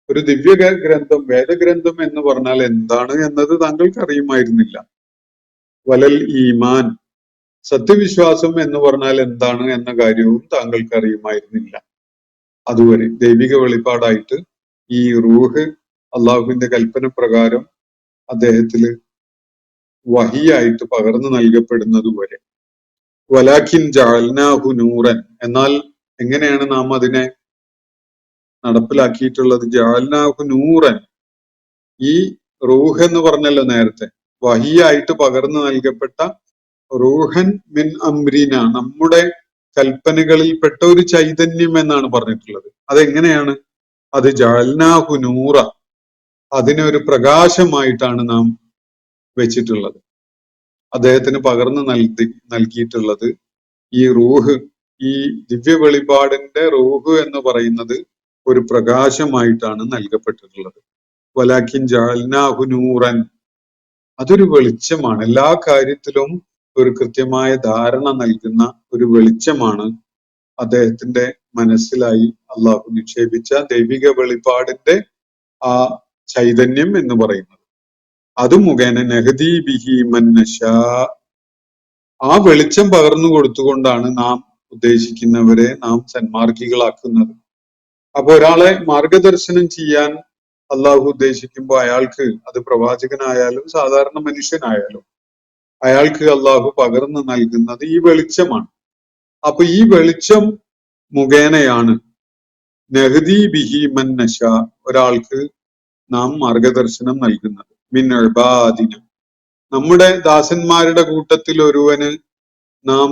ഒരു ദിവ്യ ഗ്രന്ഥം, വേദഗ്രന്ഥം എന്ന് പറഞ്ഞാൽ എന്താണ് എന്നത് താങ്കൾക്ക് അറിയുമായിരുന്നില്ല. വലൽ ഈമാൻ, സത്യവിശ്വാസം എന്ന് പറഞ്ഞാൽ എന്താണ് എന്ന കാര്യവും താങ്കൾക്ക് അറിയുമായിരുന്നില്ല. അതുവരെ ദൈവിക വെളിപ്പാടായിട്ട് ഈ റൂഹ് അള്ളാഹുവിന്റെ കൽപ്പന പ്രകാരം അദ്ദേഹത്തില് വഹിയായിട്ട് പകർന്നു നൽകപ്പെടുന്നത് വരെ. വലാഖിൻ ജഅൽനാഹു നൂറൻ, എന്നാൽ എങ്ങനെയാണ് നാം അതിനെ നടപ്പിലാക്കിയിട്ടുള്ളത്? ജഅൽനാഹു നൂറൻ, ഈ റൂഹ് എന്ന് പറഞ്ഞല്ലോ നേരത്തെ, വഹിയായിട്ട് പകർന്നു നൽകപ്പെട്ട റൂഹൻ മിൻ അംരിന, നമ്മുടെ കൽപ്പനകളിൽപ്പെട്ട ഒരു ചൈതന്യം എന്നാണ് പറഞ്ഞിട്ടുള്ളത്. അതെങ്ങനെയാണ്? അത് ജഅൽനാഹു നൂറ, അതിനെ ഒരു പ്രകാശമായിട്ടാണ് നാം വെച്ചിട്ടുള്ളത്. അദ്ദേഹത്തിന് പകർന്നു നൽകിയിട്ടുള്ളത് ഈ റൂഹ്, ഈ ദിവ്യ വെളിപാടിന്റെ റൂഹ് എന്ന് പറയുന്നത് ഒരു പ്രകാശമായിട്ടാണ് നൽകപ്പെട്ടിട്ടുള്ളത്. വലാഖിൻ ജഅൽനാഹു നൂറൻ, അതൊരു വെളിച്ചമാണ്. എല്ലാ കാര്യത്തിലും ഒരു കൃത്യമായ ധാരണ നൽകുന്ന ഒരു വെളിച്ചമാണ് അദ്ദേഹത്തിന്റെ മനസ്സിലായി അള്ളാഹു നിക്ഷേപിച്ച ദൈവിക വെളിപാടിന്റെ ആ ചൈതന്യം എന്ന് പറയുന്നത്. അത് മുഖേന നഹദി ബിഹി മൻ നശാ, ആ വെളിച്ചം പകർന്നു കൊടുത്തുകൊണ്ടാണ് നാം ഉദ്ദേശിക്കുന്നവരെ നാം സന്മാർഗികളാക്കുന്നത്. അപ്പൊ ഒരാളെ മാർഗദർശനം ചെയ്യാൻ അള്ളാഹു ഉദ്ദേശിക്കുമ്പോൾ അയാൾക്ക്, അത് പ്രവാചകനായാലും സാധാരണ മനുഷ്യനായാലും, അയാൾക്ക് അള്ളാഹു പകർന്നു നൽകുന്നത് ഈ വെളിച്ചമാണ്. അപ്പൊ ഈ വെളിച്ചം മുഖേനയാണ് നഹദി ബിഹി മൻ നശാ, ഒരാൾക്ക് നാം മാർഗദർശനം നൽകുന്നത്. മിൻ ഇബാദിന, നമ്മുടെ ദാസന്മാരുടെ കൂട്ടത്തിൽ ഒരുവന് നാം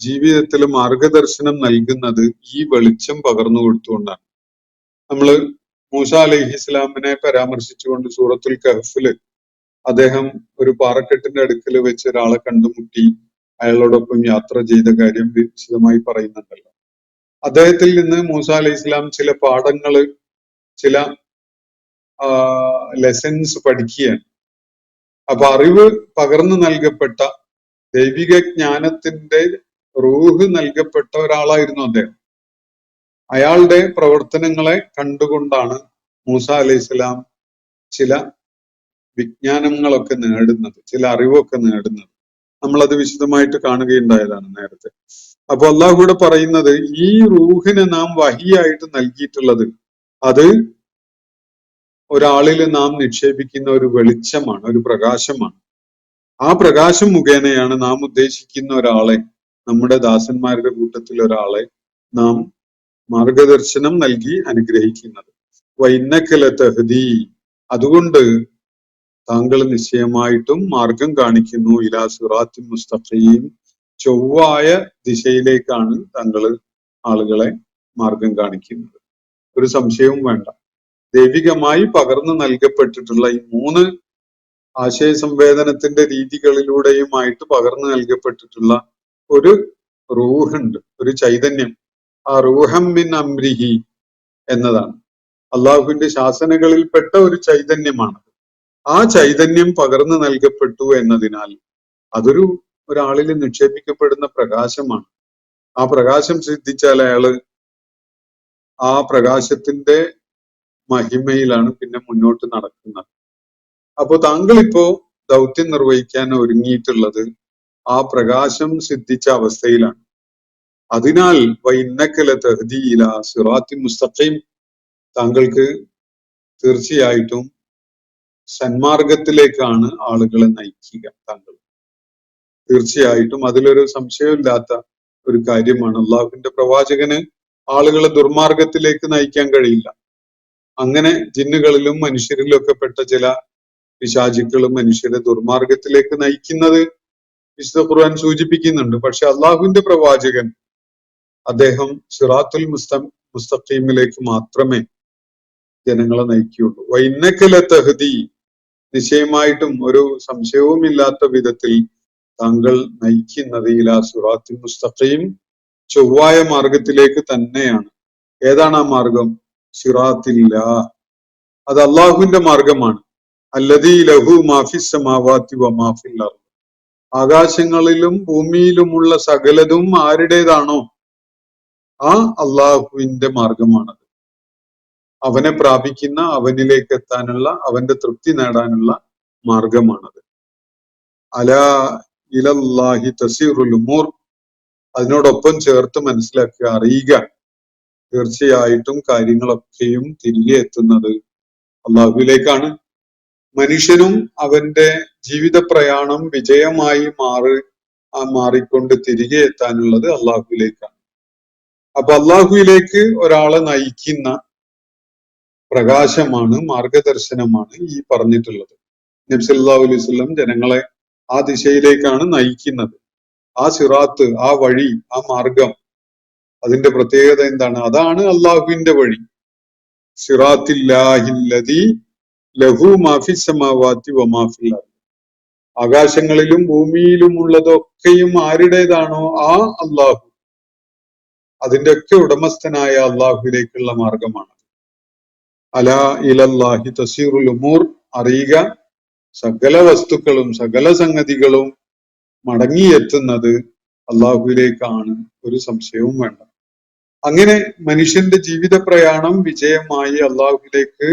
ജീവിതത്തിൽ മാർഗദർശനം നൽകുന്നത് ഈ വെളിച്ചം പകർന്നു കൊടുത്തുകൊണ്ടാണ്. നമ്മള് മൂസ അലൈഹി ഇസ്ലാമിനെ പരാമർശിച്ചുകൊണ്ട് സൂറത്തുൽ കഹ്ഫില് അദ്ദേഹം ഒരു പാറക്കെട്ടിന്റെ അടുക്കൽ വെച്ച് ഒരാളെ കണ്ടുമുട്ടി അയാളോടൊപ്പം യാത്ര ചെയ്ത കാര്യം വിശദമായി പറയുന്നുണ്ടല്ലോ. അദ്ദേഹത്തിൽ നിന്ന് മൂസ അലൈഹി ഇസ്ലാം ചില പാഠങ്ങള്, ചില ലെസൺസ് പഠിക്കുകയാണ്. അപ്പൊ അറിവ് പകർന്നു നൽകപ്പെട്ട ദൈവിക ജ്ഞാനത്തിന്റെ റൂഹ് നൽകപ്പെട്ട ഒരാളായിരുന്നു അദ്ദേഹം. അയാളുടെ പ്രവർത്തനങ്ങളെ കണ്ടുകൊണ്ടാണ് മൂസ അലൈഹി സ്വലാം ചില വിജ്ഞാനങ്ങളൊക്കെ നേടുന്നത്, ചില അറിവൊക്കെ നേടുന്നത്. നമ്മളത് വിശദമായിട്ട് കാണുകയുണ്ടായതാണ് നേരത്തെ. അപ്പൊ അള്ളാഹുവിടെ പറയുന്നത്, ഈ റൂഹിനെ നാം വഹിയായിട്ട് നൽകിയിട്ടുള്ളത് അത് ഒരാളിൽ നാം നിക്ഷേപിക്കുന്ന ഒരു വെളിച്ചമാണ്, ഒരു പ്രകാശമാണ്. ആ പ്രകാശം മുഖേനയാണ് നാം ഉദ്ദേശിക്കുന്ന ഒരാളെ, നമ്മുടെ ദാസന്മാരുടെ കൂട്ടത്തിൽ ഒരാളെ നാം മാർഗദർശനം നൽകി അനുഗ്രഹിക്കുന്നത്. വൈന്നക്കല തഹ്ദീ, അതുകൊണ്ട് താങ്കൾ നിശ്ചയമായിട്ടും മാർഗം കാണിക്കുന്നു. ഇലാ സിറാത്തിൻ മുസ്തഖീം, ചൊവ്വായ ദിശയിലേക്കാണ് താങ്കൾ ആളുകളെ മാർഗം കാണിക്കുന്നത്. ഒരു സംശയവും വേണ്ട. ദൈവികമായി പകർന്നു നൽകപ്പെട്ടിട്ടുള്ള ഈ 3 ആശയ സംവേദനത്തിന്റെ രീതികളിലൂടെയുമായിട്ട് പകർന്നു നൽകപ്പെട്ടിട്ടുള്ള ഒരു റൂഹുണ്ട്, ഒരു ചൈതന്യം. ആ റൂഹം മിൻ അംരിഹി എന്നതാണ് അള്ളാഹുവിന്റെ ശാസനകളിൽപ്പെട്ട ഒരു ചൈതന്യമാണ്. ആ ചൈതന്യം പകർന്നു നൽകപ്പെട്ടു എന്നതിനാൽ അതൊരു ഒരാളിൽ നിക്ഷേപിക്കപ്പെടുന്ന പ്രകാശമാണ്. ആ പ്രകാശം സിദ്ധിച്ചാൽ അയാള് ആ പ്രകാശത്തിന്റെ മഹിമയിലാണ് പിന്നെ മുന്നോട്ട് നടക്കുന്നത്. അപ്പോ താങ്കൾ ഇപ്പോ ദൗത്യം നിർവഹിക്കാൻ ഒരുങ്ങിയിട്ടുള്ളത് ആ പ്രകാശം സിദ്ധിച്ച അവസ്ഥയിലാണ്. അതിനാൽ വൈന്നക്കല തഹ്ദീ ഇലാ സിറാത്തിൻ മുസ്തഖീം, താങ്കൾക്ക് തീർച്ചയായിട്ടും സന്മാർഗത്തിലേക്കാണ് ആളുകളെ നയിക്കുക. താങ്കൾ തീർച്ചയായിട്ടും അതിലൊരു സംശയമില്ലാത്ത ഒരു കാര്യമാണ്. അള്ളാഹുവിന്റെ പ്രവാചകന് ആളുകളെ ദുർമാർഗത്തിലേക്ക് നയിക്കാൻ കഴിയില്ല. അങ്ങനെ ജിന്നുകളിലും മനുഷ്യരിലും ഒക്കെ പെട്ട ചില പിശാചുക്കളും മനുഷ്യരെ ദുർമാർഗത്തിലേക്ക് നയിക്കുന്നത് വിശുദ്ധ ഖുർആൻ സൂചിപ്പിക്കുന്നുണ്ട്. പക്ഷെ അള്ളാഹുവിന്റെ പ്രവാചകൻ അദ്ദേഹം സിറാത്തുൽ മുസ്തഖീമിലേക്ക് മാത്രമേ ജനങ്ങളെ നയിക്കുകയുള്ളൂ. വൈന്നക്കല തഹ്ദീ, നിശ്ചയമായിട്ടും ഒരു സംശയവും ഇല്ലാത്ത വിധത്തിൽ താങ്കൾ നയിക്കുന്നത് ഇലാ സിറാത്തുൽ മുസ്തഖീം, ചൊവ്വായ മാർഗത്തിലേക്ക് തന്നെയാണ്. ഏതാണ് ആ മാർഗം? സിറാത്തില്ലാ, അത് അള്ളാഹുവിന്റെ മാർഗമാണ്. അല്ലദീ ലഹു മാഫിസ് സമാവാതി വമാ ഫിൽ അർദ്, ആകാശങ്ങളിലും ഭൂമിയിലുമുള്ള സകലതും ആരുടേതാണോ ആ അള്ളാഹുവിന്റെ മാർഗമാണത്. അവനെ പ്രാപിക്കുന്ന, അവനിലേക്ക് എത്താനുള്ള, അവന്റെ തൃപ്തി നേടാനുള്ള മാർഗമാണത്. അലാ ഇലല്ലാഹി തസീറുൽ ഉമൂർ, അതിനോടൊപ്പം ചേർത്ത് മനസ്സിലാക്കുക, അറിയുക, തീർച്ചയായിട്ടും കാര്യങ്ങളൊക്കെയും തിരികെ എത്തുന്നത് അള്ളാഹുവിലേക്കാണ്. മനുഷ്യനും അവന്റെ ജീവിത പ്രയാണം വിജയമായി മാറിക്കൊണ്ട് തിരികെ എത്താനുള്ളത് അള്ളാഹുവിലേക്കാണ്. അപ്പൊ അള്ളാഹുവിലേക്ക് ഒരാളെ നയിക്കുന്ന പ്രകാശമാണ്, മാർഗദർശനമാണ് ഈ പറഞ്ഞിട്ടുള്ളത്. നബി സല്ലല്ലാഹു അലൈഹി വസല്ലം ജനങ്ങളെ ആ ദിശയിലേക്കാണ് നയിക്കുന്നത്. ആ സിറാത്ത്, ആ വഴി, ആ മാർഗം, അതിന്റെ പ്രത്യേകത എന്താണ്? അതാണ് അള്ളാഹുവിന്റെ വഴി. സിറാത്തില്ലാഹില്ലദീ ലഹു മാഫിസ് സമാവാതി വമാ ഫിൽ അർദ്, ആകാശങ്ങളിലും ഭൂമിയിലുമുള്ളതൊക്കെയും ആരുടേതാണോ ആ അള്ളാഹു, അതിന്റെ ഒക്കെ ഉടമസ്ഥനായ അള്ളാഹുവിലേക്കുള്ള മാർഗമാണ്. അലാ ഇലല്ലാഹി തസീറുൽ ഉമൂർ, അറിയുക, സകല വസ്തുക്കളും സകല സംഗതികളും മടങ്ങിയെത്തുന്നത് അള്ളാഹുവിലേക്കാണ്, ഒരു സംശയവും വേണ്ട. അങ്ങനെ മനുഷ്യന്റെ ജീവിത പ്രയാണം വിജയമായി അള്ളാഹുവിലേക്ക്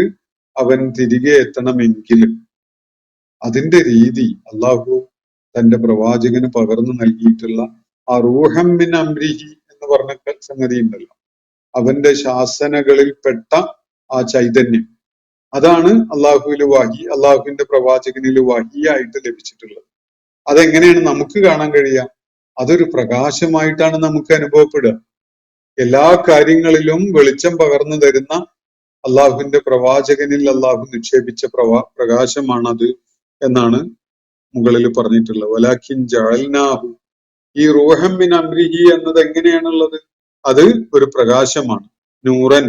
അവൻ തിരികെ എത്തണമെങ്കിൽ അതിന്റെ രീതി അള്ളാഹു തന്റെ പ്രവാചകന് പകർന്നു നൽകിയിട്ടുള്ള ആ റൂഹം മിൻ അംരിഹി എന്ന് പറഞ്ഞ സംഗതി ഉണ്ടല്ലോ, അവന്റെ ശാസനകളിൽപ്പെട്ട ആ ചൈതന്യം, അതാണ് അള്ളാഹുവിൽ വഹി, അള്ളാഹുവിന്റെ പ്രവാചകനിൽ വഹിയായിട്ട് ലഭിച്ചിട്ടുള്ളത്. അതെങ്ങനെയാണ് നമുക്ക് കാണാൻ കഴിയുക? അതൊരു പ്രകാശമായിട്ടാണ് നമുക്ക് അനുഭവപ്പെടുക. എല്ലാ കാര്യങ്ങളിലും വെളിച്ചം പകർന്നു തരുന്ന അള്ളാഹുവിന്റെ പ്രവാചകനിൽ അള്ളാഹു നിക്ഷേപിച്ച പ്രകാശമാണത് എന്നാണ് മുകളിൽ പറഞ്ഞിട്ടുള്ളത്. വലാഖിൻ ജഅൽനാഹു, ഈ റൂഹം മിൻ അംരിഹി എന്നത് എങ്ങനെയാണുള്ളത്? അത് ഒരു പ്രകാശമാണ്. നൂറൻ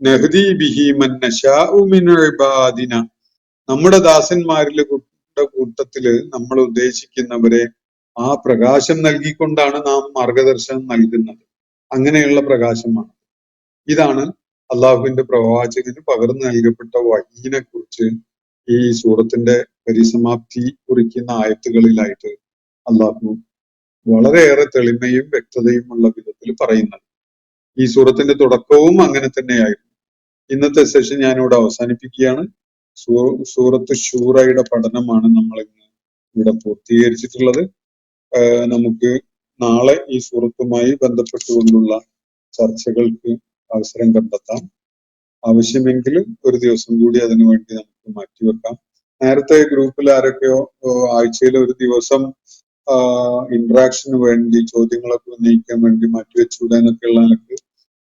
നഹ്ദി ബിഹി മൻ നശാഉ മിൻ ഇബാദിന, നമ്മുടെ ദാസന്മാരിലെ കൂട്ടത്തില് നമ്മൾ ഉദ്ദേശിക്കുന്നവരെ ആ പ്രകാശം നൽകിക്കൊണ്ടാണ് നാം മാർഗദർശനം നൽകുന്നത്. അങ്ങനെയുള്ള പ്രകാശമാണ്. ഇതാണ് അള്ളാഹുവിന്റെ പ്രവാചകന് പകർന്നു നൽകപ്പെട്ട വഹീനെ കുറിച്ച് ഈ സൂറത്തിന്റെ പരിസമാപ്തി കുറിക്കുന്ന ആയത്തുകളിലായിട്ട് അള്ളാഹു വളരെയേറെ തെളിമയും വ്യക്തതയും ഉള്ള വിധത്തിൽ പറയുന്നത്. ഈ സൂറത്തിന്റെ തുടക്കവും അങ്ങനെ തന്നെയായിരുന്നു. ഇന്നത്തെ സെഷൻ ഞാനിവിടെ അവസാനിപ്പിക്കുകയാണ്. സൂറത്ത് ശൂറയുടെ പഠനമാണ് നമ്മൾ ഇന്ന് ഇവിടെ പൂർത്തീകരിച്ചിട്ടുള്ളത്. നമുക്ക് നാളെ ഈ സൂറത്തുമായി ബന്ധപ്പെട്ടുകൊണ്ടുള്ള ചർച്ചകൾക്ക് അവസരം കണ്ടെത്താം. ആവശ്യമെങ്കിൽ ഒരു ദിവസം കൂടി അതിനു വേണ്ടി നമുക്ക് മാറ്റിവെക്കാം. നേരത്തെ ഗ്രൂപ്പിൽ ആരൊക്കെയോ ആഴ്ചയിൽ ഒരു ദിവസം ഇന്ററാക്ഷന് വേണ്ടി ചോദ്യങ്ങളൊക്കെ ഉന്നയിക്കാൻ വേണ്ടി മാറ്റിവെച്ചുകൂടെ എന്നൊക്കെയുള്ള എനിക്ക്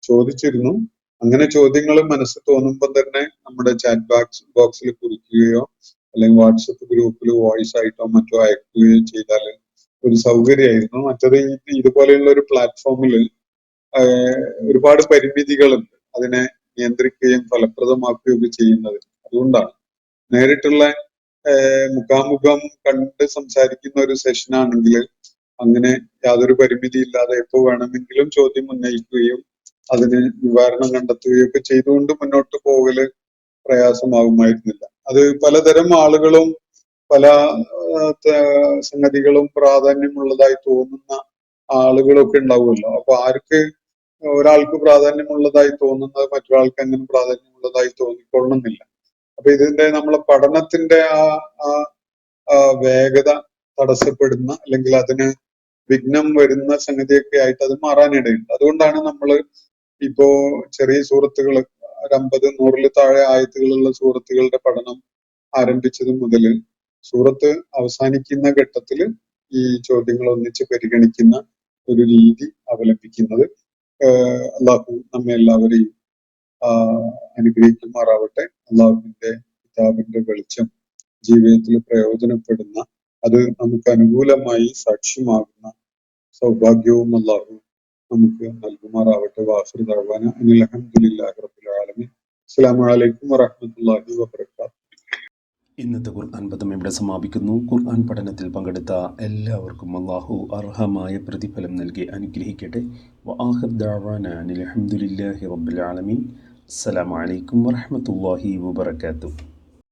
ചോദിച്ചിരുന്നു. അങ്ങനെ ചോദ്യങ്ങൾ മനസ്സിൽ തോന്നുമ്പോൾ തന്നെ നമ്മുടെ ചാറ്റ് ബോക്സിൽ കുറിക്കുകയോ അല്ലെങ്കിൽ വാട്സപ്പ് ഗ്രൂപ്പിൽ വോയിസ് ആയിട്ടോ മറ്റോ അയക്കുകയോ ചെയ്താൽ ഒരു സൗകര്യമായിരുന്നു. മറ്റത് ഇതുപോലെയുള്ള ഒരു പ്ലാറ്റ്ഫോമിൽ ഒരുപാട് പരിമിതികളുണ്ട് അതിനെ നിയന്ത്രിക്കുകയും ഫലപ്രദമാക്കുകയൊക്കെ ചെയ്യുന്നത്. അതുകൊണ്ടാണ് നേരിട്ടുള്ള മുഖാമുഖം കണ്ട് സംസാരിക്കുന്ന ഒരു സെഷനാണെങ്കിൽ അങ്ങനെ യാതൊരു പരിമിതി ഇല്ലാതെ എപ്പോ വേണമെങ്കിലും ചോദ്യം ഉന്നയിക്കുകയും അതിന് നിവാരണം കണ്ടെത്തുകയും ഒക്കെ ചെയ്തുകൊണ്ട് മുന്നോട്ട് പോകല് പ്രയാസമാകുമായിരുന്നില്ല. അത് പലതരം ആളുകളും പല സംഗതികളും പ്രാധാന്യമുള്ളതായി തോന്നുന്ന ആളുകളൊക്കെ ഉണ്ടാവുമല്ലോ. അപ്പൊ ആർക്ക് ഒരാൾക്ക് പ്രാധാന്യമുള്ളതായി തോന്നുന്നത് മറ്റൊരാൾക്ക് അങ്ങനെ പ്രാധാന്യമുള്ളതായി തോന്നിക്കൊള്ളണമെന്നില്ല. അപ്പൊ ഇതിന്റെ നമ്മളെ പഠനത്തിന്റെ ആ വേഗത തടസ്സപ്പെടുന്ന അല്ലെങ്കിൽ അതിന് വിഘ്നം വരുന്ന സംഗതിയൊക്കെ ആയിട്ട് അത് മാറാനിടയുണ്ട്. അതുകൊണ്ടാണ് നമ്മൾ ഇപ്പോ ചെറിയ സൂറത്തുകൾ 50-100 താഴെ ആയത്തുകളുള്ള സൂറത്തുകളുടെ പഠനം ആരംഭിച്ചത് മുതൽ സൂറത്ത് അവസാനിക്കുന്ന ഘട്ടത്തിൽ ഈ ചോദ്യങ്ങൾ ഒന്നിച്ച് പരിഗണിക്കുന്ന ഒരു രീതി അവലംബിക്കുന്നത്. അള്ളാഹു നമ്മെ എല്ലാവരെയും അനുഗ്രഹിക്കുമാറാവട്ടെ. അള്ളാഹുവിന്റെ കിതാബിന്റെ വെളിച്ചം ജീവിതത്തിൽ പ്രയോജനപ്പെടുന്ന, അത് നമുക്ക് അനുകൂലമായി സാക്ഷ്യമാകുന്ന സൗഭാഗ്യവും അള്ളാഹു നമുക്ക് നൽകുമാറാവട്ടെ. വാഖിറു ദഅ്വാന അനിൽ ഹംദുലില്ലാഹി റബ്ബിൽ ആലമീൻ. അസ്സലാമു അലൈക്കും വറഹ്മത്തുള്ളാഹി വബറകാതുഹു. ഇന്നത്തെ ഖുർആൻ പദം ഇവിടെ സമാപിക്കുന്നു. ഖുർആൻ പഠനത്തിൽ പങ്കെടുത്ത എല്ലാവർക്കും അല്ലാഹു അർഹമായ പ്രതിഫലം നൽകി അനുഗ്രഹിക്കട്ടെ. വആഖിറു ദഅ്വാന അനിൽ ഹംദുലില്ലാഹി റബ്ബിൽ ആലമീൻ. അസ്സലാമു അലൈക്കും വറഹ്മത്തുള്ളാഹി വബറകാതുഹു.